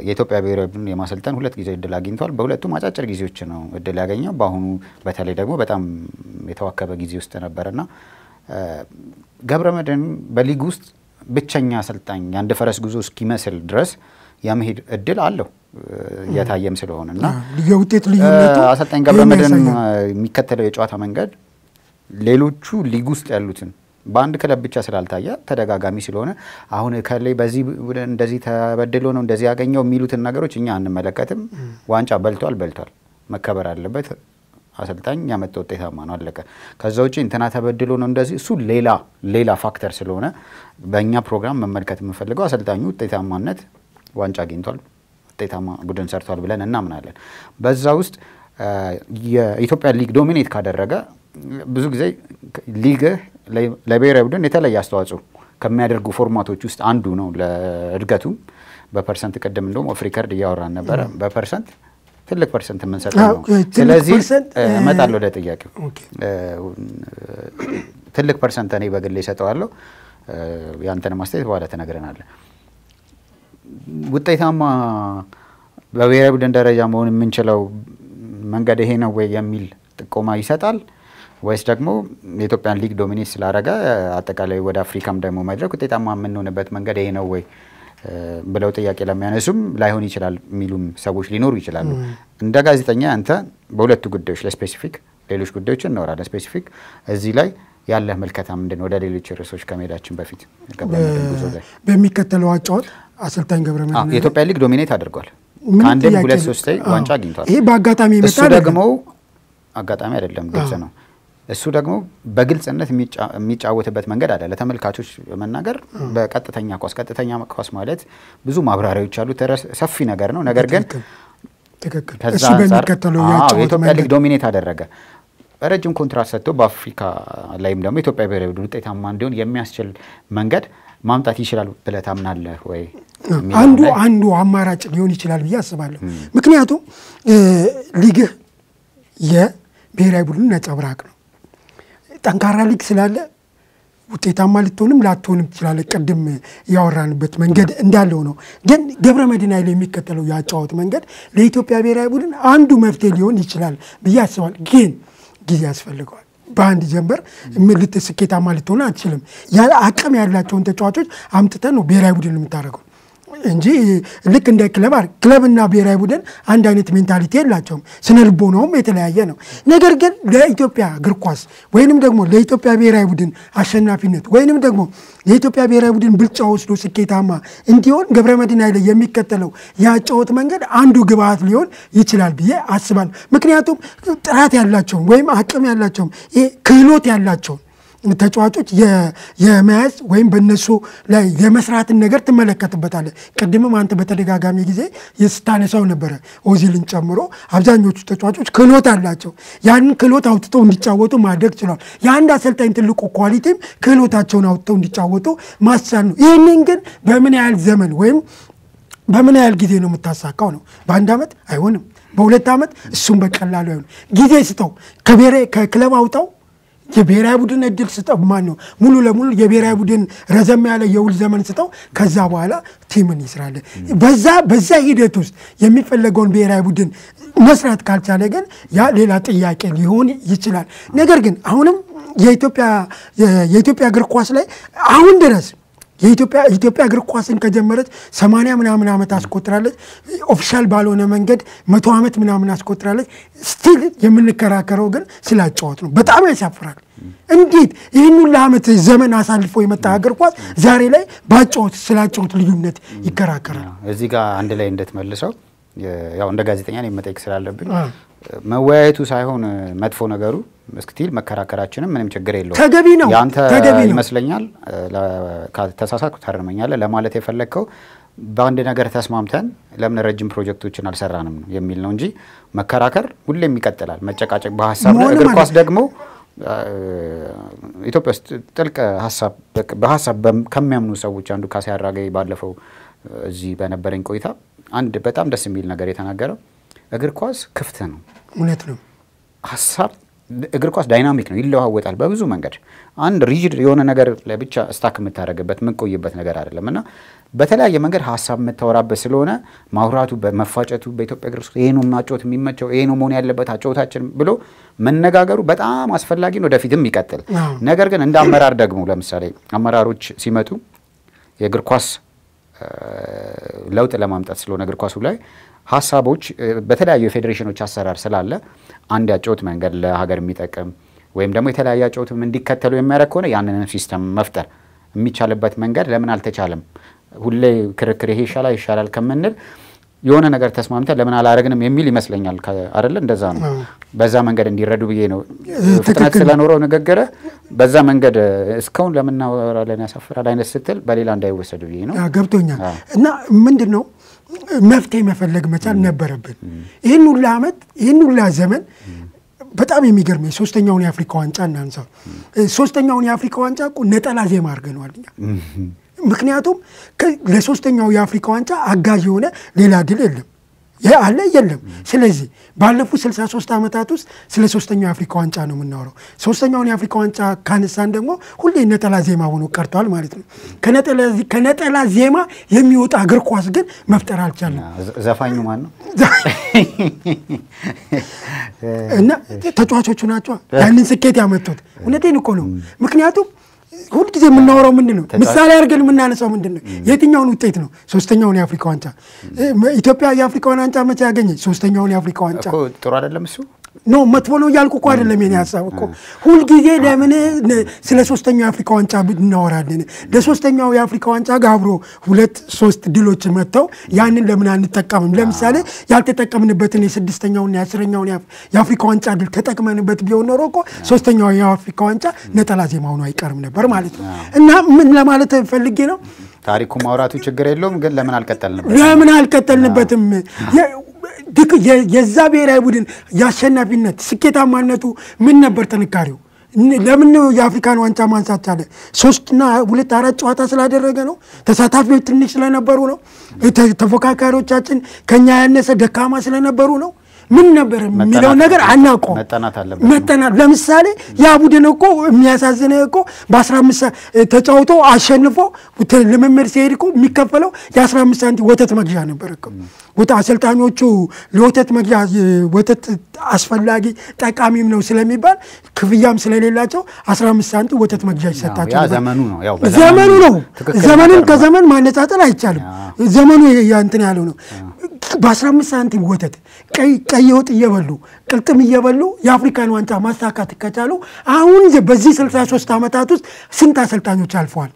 A: የኢትዮጵያ ብሔራዊ ቡድን የማሰልጠን 2 ጊዜ እድል አግኝቷል። በሁለቱም አጫጭር ጊዜዎች ነው እድል ያገኘው። በአሁኑ በተለይ ደግሞ በጣም የተዋከበ ጊዜ ውስጥ ነበርና ገብረመድህን በሊግ ውስጥ ብቸኛ አሰልጣኝ አንድ ፈረስ ጉዞ እስኪመስል ድረስ የመሄድ እድል አለው እየታየም ስለሆነና
B: የውጤት ልዩነቱ
A: አሰልጣኝ ገብረመድህን የሚከተለው የጨዋታ መንገድ ሌሎቹ ሊግ ውስጥ ያሉትን በአንድ ክለብ ብቻ ስላልታየ ተደጋጋሚ ስለሆነ አሁን ከላይ በዚህ እንደዚህ ተበድሎ ነው እንደዚህ ያገኘው የሚሉትን ነገሮች እኛ አንመለከትም። ዋንጫ በልቷል መከበር አለበት። አሰልጣኝ ያመጣው ውጤታማ ነው አለቀ። ከዛ ውጪ እንትና ተበድሎ ነው እንደዚህ እሱ ሌላ ፋክተር ስለሆነ በእኛ ፕሮግራም መመልከት የምንፈልገው አሰልጣኙ ውጤታማነት ዋንጫ አግኝቷል፣ ውጤታማ ቡድን ሰርቷል ብለን እናምናለን። በዛ ውስጥ የኢትዮጵያ ሊግ ዶሚኔት ካደረገ ብዙ ጊዜ ሊግ ለብሔራዊ ቡድን የተለየ አስተዋጽኦ ከሚያደርጉ ፎርማቶች ውስጥ አንዱ ነው ለእድገቱ። በፐርሰንት ቅድም እንደውም ኦፍ ሪከርድ እያወራን ነበረ። በፐርሰንት ትልቅ ፐርሰንት የምንሰጠው ነው። ስለዚህ እመጣለሁ ወደ ጥያቄው። ትልቅ ፐርሰንት እኔ በግሌ እሰጠዋለሁ። ያንተን ማስተያየት በኋላ ተነግረናለህ። ውጤታማ በብሔራዊ ቡድን ደረጃ መሆን የምንችለው መንገድ ይሄ ነው ወይ የሚል ጥቆማ ይሰጣል ወይስ ደግሞ የኢትዮጵያን ሊግ ዶሚኔት ስላደረገ አጠቃላይ ወደ አፍሪካም ደግሞ መድረክ ውጤታማ የምንሆንበት መንገድ ይሄ ነው ወይ ብለው ጥያቄ ለሚያነሱም ላይሆን ይችላል የሚሉም ሰዎች ሊኖሩ ይችላሉ። እንደ ጋዜጠኛ አንተ በሁለቱ ጉዳዮች ለስፔሲፊክ ሌሎች ጉዳዮችን እናወራለን። ስፔሲፊክ እዚህ ላይ ያለ መልከታ ምንድን ነው? ወደ ሌሎች ርዕሶች ከመሄዳችን በፊት
B: በሚከተለው አጫወት አሰልጣኝ ገብረመድህን
A: የኢትዮጵያ ሊግ ዶሚኔት አድርጓል። አንድ 2-3 ዋንጫ አግኝቷል።
B: ይሄ በአጋጣሚ
A: እሱ ደግሞ አጋጣሚ አይደለም፣ ግልጽ ነው። እሱ ደግሞ በግልጽነት የሚጫወትበት መንገድ አለ። ለተመልካቾች መናገር ቀጥተኛ ኳስ ማለት ብዙ ማብራሪያዎች አሉት፣ ሰፊ ነገር ነው። ነገር ግን
B: እሱ በሚከተለው
A: የኢትዮጵያ ሊግ ዶሚኔት አደረገ። ረጅም ኮንትራት ሰጥቶ በአፍሪካ ላይም ደግሞ ኢትዮጵያ ብሔራዊ ቡድን ውጤታማ እንዲሆን የሚያስችል መንገድ ማምጣት ይችላል ብለህ ታምናለህ ወይ?
B: አንዱ አማራጭ ሊሆን ይችላል ብዬ አስባለሁ። ምክንያቱም ሊግህ የብሔራዊ ቡድን ነጸብራቅ ነው። ጠንካራ ሊግ ስላለ ውጤታማ ልትሆንም ላትሆንም ትችላለህ። ቅድም ያወራንበት መንገድ እንዳለው ነው። ግን ገብረመድህን ኃይሌ የሚከተለው ያጫወት መንገድ ለኢትዮጵያ ብሔራዊ ቡድን አንዱ መፍትሄ ሊሆን ይችላል ብዬ አስባለሁ። ግን ጊዜ ያስፈልገዋል። በአንድ ጀንበር ስኬታማ ልትሆን አትችልም። ያለ አቅም ያላቸውን ተጫዋቾች አምጥተን ነው ብሔራዊ ቡድን የምታደርገው እንጂ ልክ እንደ ክለብና ብሔራዊ ቡድን አንድ አይነት ሜንታሊቲ የላቸውም። ስነ ልቦናውም የተለያየ ነው። ነገር ግን ለኢትዮጵያ እግር ኳስ ወይንም ደግሞ ለኢትዮጵያ ብሔራዊ ቡድን አሸናፊነት ወይንም ደግሞ የኢትዮጵያ ብሔራዊ ቡድን ብልጫ ወስዶ ስኬታማ እንዲሆን ገብረመድህን ኃይሌ የሚከተለው ያጫወት መንገድ አንዱ ግብአት ሊሆን ይችላል ብዬ አስባለሁ። ምክንያቱም ጥራት ያላቸውን ወይም አቅም ያላቸውን ክህሎት ያላቸውን ተጫዋቾች የመያዝ ወይም በእነሱ ላይ የመስራትን ነገር ትመለከትበታለህ። ቅድምም አንተ በተደጋጋሚ ጊዜ የስታነሳው ነበረ ኦዚልን ጨምሮ አብዛኞቹ ተጫዋቾች ክህሎት አላቸው። ያንን ክህሎት አውጥተው እንዲጫወቱ ማድረግ ችሏል። የአንድ አሰልጣኝ ትልቁ ኳሊቲም ክህሎታቸውን አውጥተው እንዲጫወቱ ማስቻል ነው። ይህንን ግን በምን ያህል ዘመን ወይም በምን ያህል ጊዜ ነው የምታሳካው ነው? በአንድ ዓመት አይሆንም፣ በሁለት ዓመት እሱም በቀላሉ አይሆንም። ጊዜ ስጠው፣ ከክለብ አውጣው፣ የብሔራዊ ቡድን እድል ስጠው። ማን ነው ሙሉ ለሙሉ የብሔራዊ ቡድን ረዘም ያለ የውል ዘመን ስጠው። ከዛ በኋላ ቲምን ይስራል። በዛ ሂደት ውስጥ የሚፈለገውን ብሔራዊ ቡድን መስራት ካልቻለ ግን ያ ሌላ ጥያቄ ሊሆን ይችላል። ነገር ግን አሁንም የኢትዮጵያ እግር ኳስ ላይ አሁን ድረስ የኢትዮጵያ እግር ኳስን ከጀመረች 80 ምናምን ዓመት አስቆጥራለች። ኦፊሻል ባልሆነ መንገድ 100 ዓመት ምናምን አስቆጥራለች። ስቲል የምንከራከረው ግን ስላጫወት ነው። በጣም ያሳፍራል። እንዴት ይህን ሁሉ ዓመት ዘመን አሳልፎ የመጣ እግር ኳስ ዛሬ ላይ ባጫወት ስላጫወት ልዩነት ይከራከራል።
A: እዚህ ጋር አንድ ላይ እንደተመልሰው ያው እንደ ጋዜጠኛ ነው መጠየቅ ስላለብኝ መወያየቱ ሳይሆን መጥፎ ነገሩ እስክቲል መከራከራችንም ምንም ችግር የለውም።
B: ተገቢ ነው።
A: ያንተ ይመስለኛል ተሳሳትኩ ታርመኛለህ ለማለት የፈለከው በአንድ ነገር ተስማምተን ለምን ረጅም ፕሮጀክቶችን አልሰራንም የሚል ነው እንጂ መከራከር ሁሌም ይቀጥላል። መጨቃጨቅ በሐሳብ እግር ኳስ ደግሞ ኢትዮጵያ ውስጥ ጥልቅ በሐሳብ ከሚያምኑ ሰዎች አንዱ ካሳ ያራገኝ ባለፈው እዚህ በነበረኝ ቆይታ አንድ በጣም ደስ የሚል ነገር የተናገረው እግር ኳስ ክፍት ነው።
B: እውነት ነው።
A: ሐሳብ እግር ኳስ ዳይናሚክ ነው፣ ይለዋወጣል በብዙ መንገድ። አንድ ሪጂድ የሆነ ነገር ላይ ብቻ ስታክ የምታደርግበት የምትቆይበት ነገር አይደለም እና በተለያየ መንገድ ሐሳብ የምታወራበት ስለሆነ ማውራቱ በመፋጨቱ በኢትዮጵያ እግር ኳስ ይሄ ነው ማጫወት የሚመቸው ይሄ ነው መሆን ያለበት አጫወታችን ብሎ መነጋገሩ በጣም አስፈላጊ ነው፣ ወደፊትም ይቀጥል። ነገር ግን እንደ አመራር ደግሞ ለምሳሌ አመራሮች ሲመጡ የእግር ኳስ ለውጥ ለማምጣት ስለሆነ እግር ኳሱ ላይ ሐሳቦች በተለያዩ የፌዴሬሽኖች አሰራር ስላለ አንድ ያጫወት መንገድ ለሀገር የሚጠቅም ወይም ደግሞ የተለያየ ያጫወትም እንዲከተሉ የሚያደርግ ከሆነ ያንን ሲስተም መፍጠር የሚቻልበት መንገድ ለምን አልተቻለም? ሁሌ ክርክር ይሄ ይሻላል ከምንል የሆነ ነገር ተስማምተን ለምን አላረግንም የሚል ይመስለኛል አይደል? እንደዛ ነው። በዛ መንገድ እንዲረዱ ብዬ ነው። ፍጥነት ስለኖረው ንግግር በዛ መንገድ እስካሁን ለምን እናወራለን ያሳፍራል አይነት ስትል በሌላ እንዳይወሰዱ ብዬ ነው።
B: ገብቶኛል። እና ምንድነው መፍትሄ መፈለግ መቻል ነበረብን። ይህን ሁሉ ዓመት ይህን ሁሉ ዘመን በጣም የሚገርመኝ ሶስተኛውን የአፍሪካ ዋንጫ እናንሳው። ሶስተኛውን የአፍሪካ ዋንጫ እኮ ነጠላ ዜማ አድርገነዋል እኛ። ምክንያቱም ለሶስተኛው የአፍሪካ ዋንጫ አጋዥ የሆነ ሌላ ድል የለም። አለ የለም። ስለዚህ ባለፉት 63 ዓመታት ውስጥ ስለ ሶስተኛው የአፍሪካ ዋንጫ ነው የምናወራው። ሶስተኛውን የአፍሪካ ዋንጫ ካነሳን ደግሞ ሁሌ ነጠላ ዜማ ሆኖ ቀርቷል ማለት ነው። ከነጠላ ዜማ የሚወጣ እግር ኳስ ግን መፍጠር አልቻለም።
A: ዘፋኙ ማን ነው?
B: እና ተጫዋቾቹ ናቸው ያንን ስኬት ያመጡት። እውነቴን እኮ ነው። ምክንያቱም ሁሉ ጊዜ የምናወራው ምንድነው? ምሳሌ አድርገን የምናነሳው ምንድነው? የትኛውን ውጤት ነው? ሶስተኛውን የአፍሪካ ዋንጫ። ኢትዮጵያ የአፍሪካውን ዋንጫ መቼ ያገኘች? ሶስተኛውን የአፍሪካ ዋንጫ።
A: ጥሩ አይደለም እሱ
B: ኖ መጥፎ ነው እያልኩ እኮ አይደለም። የኔ ሀሳብ እኮ ሁልጊዜ ለምን ስለ ሶስተኛው የአፍሪካ ዋንጫ እናወራለን? ለሶስተኛው የአፍሪካ ዋንጫ ጋር አብሮ 2-3 ድሎች መጥተው ያንን ለምን አንጠቀምም? ለምሳሌ ያልተጠቀምንበትን የስድስተኛውና የአስረኛውን የአፍሪካ ዋንጫ ድል ተጠቅመንበት ቢሆን ኖሮ እኮ ሶስተኛው የአፍሪካ ዋንጫ ነጠላ ዜማ ሆኖ አይቀርም ነበር ማለት ነው። እና ምን ለማለት ፈልጌ ነው?
A: ታሪኩ ማውራቱ ችግር የለውም፣ ግን ለምን
B: አልቀጠልንበትም? የዛ ብሔራዊ ቡድን የአሸናፊነት ስኬታማነቱ ምን ነበር? ጥንካሬው ለምን ነው የአፍሪካን ዋንጫ ማንሳት ቻለ? 3-4 ጨዋታ ስላደረገ ነው? ተሳታፊዎች ትንሽ ስለነበሩ ነው? ተፎካካሪዎቻችን ከኛ ያነሰ ደካማ ስለነበሩ ነው? ምን ነበር የሚለው ነገር አናውቀውም። መጠናት ለምሳሌ ያ ቡድን እኮ የሚያሳዝነው እኮ በ15 ተጫውቶ አሸንፎ ልምምድ ሲሄድ እኮ የሚከፈለው የ15 ሳንቲም ወተት መግዣ ነበር እኮ። አሰልጣኞቹ ለወተት መግዣ ወተት አስፈላጊ ጠቃሚም ነው ስለሚባል ክፍያም ስለሌላቸው 15 ሳንቲም ወተት መግዣ ይሰጣቸው። ዘመኑ ነው። ዘመንን ከዘመን ማነጻጸር አይቻልም። ዘመኑ እንትን ያለው ነው። በ15 ሳንቲም ወተት ቀይ ወጥ እየበሉ ቅልጥም እየበሉ የአፍሪካን ዋንጫ ማሳካት ከቻሉ አሁን በዚህ 63 ዓመታት ውስጥ ስንት አሰልጣኞች አልፈዋል?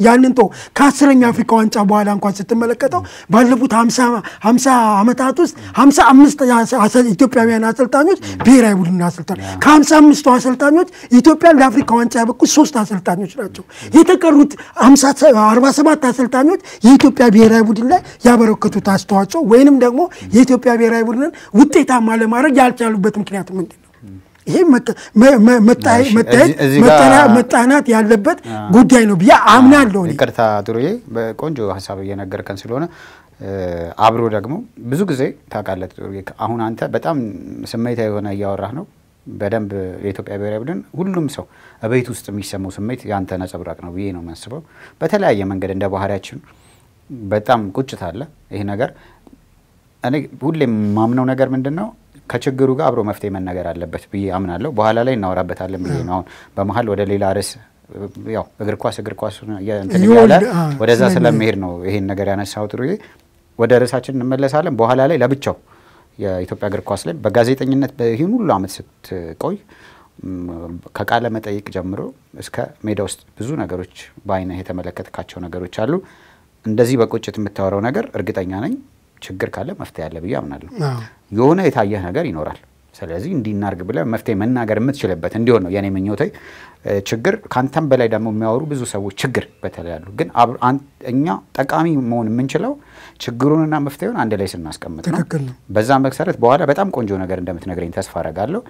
B: ያንን ከ10ኛ አፍሪካ ዋንጫ በኋላ እንኳን ስትመለከተው ባለፉት 50 ዓመታት ውስጥ 55 ኢትዮጵያውያን አሰልጣኞች ብሔራዊ ቡድን አሰልጣኝ ከ55ቱ አሰልጣኞች ኢትዮጵያን ለአፍሪካ ዋንጫ ያበቁት 3 አሰልጣኞች ናቸው። የተቀሩት 47 አሰልጣኞች የኢትዮጵያ ብሔራዊ ቡድን ላይ ያበረከቱት አስተዋጽኦ ወይንም ደግሞ የኢትዮጵያ ብሔራዊ ቡድንን ውጤታማ ለማድረግ ያልቻሉበት ምክንያት ምንድነው? ይሄ መጣናት ያለበት ጉዳይ ነው ብዬ አምናለሁ።
A: ይቅርታ ጥሩዬ በቆንጆ ሐሳብ እየነገርከን ስለሆነ አብሮ ደግሞ ብዙ ጊዜ ታውቃለህ ጥሩዬ አሁን አንተ በጣም ስሜታዊ የሆነ እያወራህ ነው። በደንብ የኢትዮጵያ ብሔራዊ ቡድን ሁሉም ሰው በቤት ውስጥ የሚሰማው ስሜት ያንተ ነጸብራቅ ነው ብዬ ነው የማስበው። በተለያየ መንገድ እንደ ባህሪያችን በጣም ቁጭት አለ። ይሄ ነገር እኔ ሁሌም ማምነው ነገር ምንድነው ከችግሩ ጋር አብሮ መፍትሄ መነገር አለበት ብዬ አምናለሁ። በኋላ ላይ እናወራበታለን ብዬ ነው። አሁን በመሃል ወደ ሌላ ርዕስ ያው እግር ኳስ ያለ ወደዛ ስለመሄድ ነው ይሄን ነገር ያነሳው ጥሩዬ። ወደ ርዕሳችን እንመለሳለን በኋላ ላይ ለብቻው የኢትዮጵያ እግር ኳስ ላይ በጋዜጠኝነት በይሁን ሁሉ አመት ስትቆይ ከቃለ መጠይቅ ጀምሮ እስከ ሜዳ ውስጥ ብዙ ነገሮች በአይነህ የተመለከትካቸው ነገሮች አሉ። እንደዚህ በቁጭት የምታወራው ነገር እርግጠኛ ነኝ ችግር ካለ መፍትሄ አለ ብዬ አምናለሁ። የሆነ የታየህ ነገር ይኖራል። ስለዚህ እንዲናርግ ብለ መፍትሄ መናገር የምትችልበት እንዲሆን ነው የኔ ምኞቴ። ችግር ካንተም በላይ ደግሞ የሚያወሩ ብዙ ሰዎች ችግር በተለያሉ ግን እኛ ጠቃሚ መሆን የምንችለው ችግሩንና መፍትሄውን አንድ ላይ ስናስቀምጥ ነው። በዛ መሰረት በኋላ በጣም ቆንጆ ነገር እንደምትነግረኝ ተስፋ አደርጋለሁ።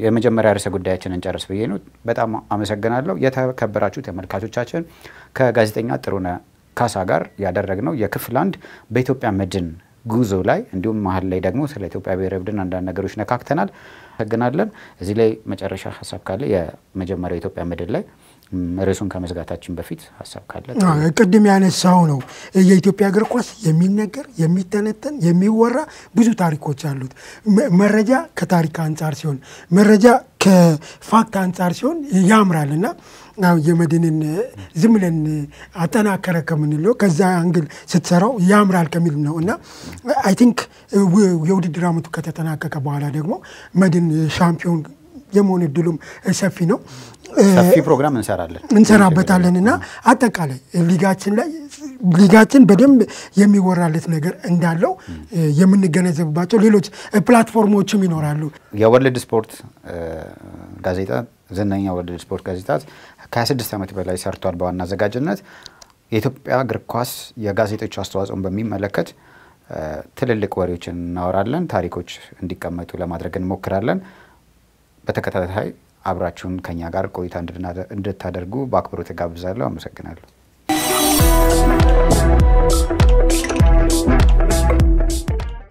A: የመጀመሪያ ርዕሰ ጉዳያችንን እንጨርስ ብዬ ነው። በጣም አመሰግናለሁ። የተከበራችሁ ተመልካቾቻችን ከጋዜጠኛ ጥሩነህ ካሳ ጋር ያደረግነው የክፍል 1 በኢትዮጵያ መድን ጉዞ ላይ እንዲሁም መሀል ላይ ደግሞ ስለ ኢትዮጵያ ብሔራዊ ቡድን አንዳንድ ነገሮች ነካክተናል። ተገናለን እዚህ ላይ መጨረሻ ሐሳብ ካለ የመጀመሪያው ኢትዮጵያ መድን ላይ ርዕሱን ከመዝጋታችን በፊት ሐሳብ ካለ
B: ቅድም ያነሳው ነው። የኢትዮጵያ እግር ኳስ የሚነገር የሚተነተን የሚወራ ብዙ ታሪኮች አሉት። መረጃ ከታሪክ አንፃር ሲሆን መረጃ ከፋክት አንፃር ሲሆን ያምራልና የመድንን ዝም ብለን አጠናከረ ከምንለው ከዛ አንግል ስትሰራው ያምራል ከሚል ነውና አይ ቲንክ የውድድር አመቱ ከተጠናቀቀ በኋላ ደግሞ መድን ሻምፒዮን የመሆን እድሉም ሰፊ ነው።
A: ሰፊ ፕሮግራም
B: እንሰራበታለንና አጠቃላይ ሊጋችን በደንብ የሚወራለት ነገር እንዳለው የምንገነዘብባቸው ሌሎች ፕላትፎርሞችም ይኖራሉ።
A: የወርልድ ስፖርት ጋዜጣ ዘናኛ ወርልድ ስፖርት ጋዜጣ ከ26 ዓመት በላይ ሰርቷል በዋና አዘጋጅነት። የኢትዮጵያ እግር ኳስ የጋዜጦች አስተዋጽኦን በሚመለከት ትልልቅ ወሬዎችን እናወራለን። ታሪኮች እንዲቀመጡ ለማድረግ እንሞክራለን። በተከታታይ አብራችሁን ከኛ ጋር ቆይታ እንድታደርጉ በአክብሮት ጋብዛለሁ። አመሰግናለሁ።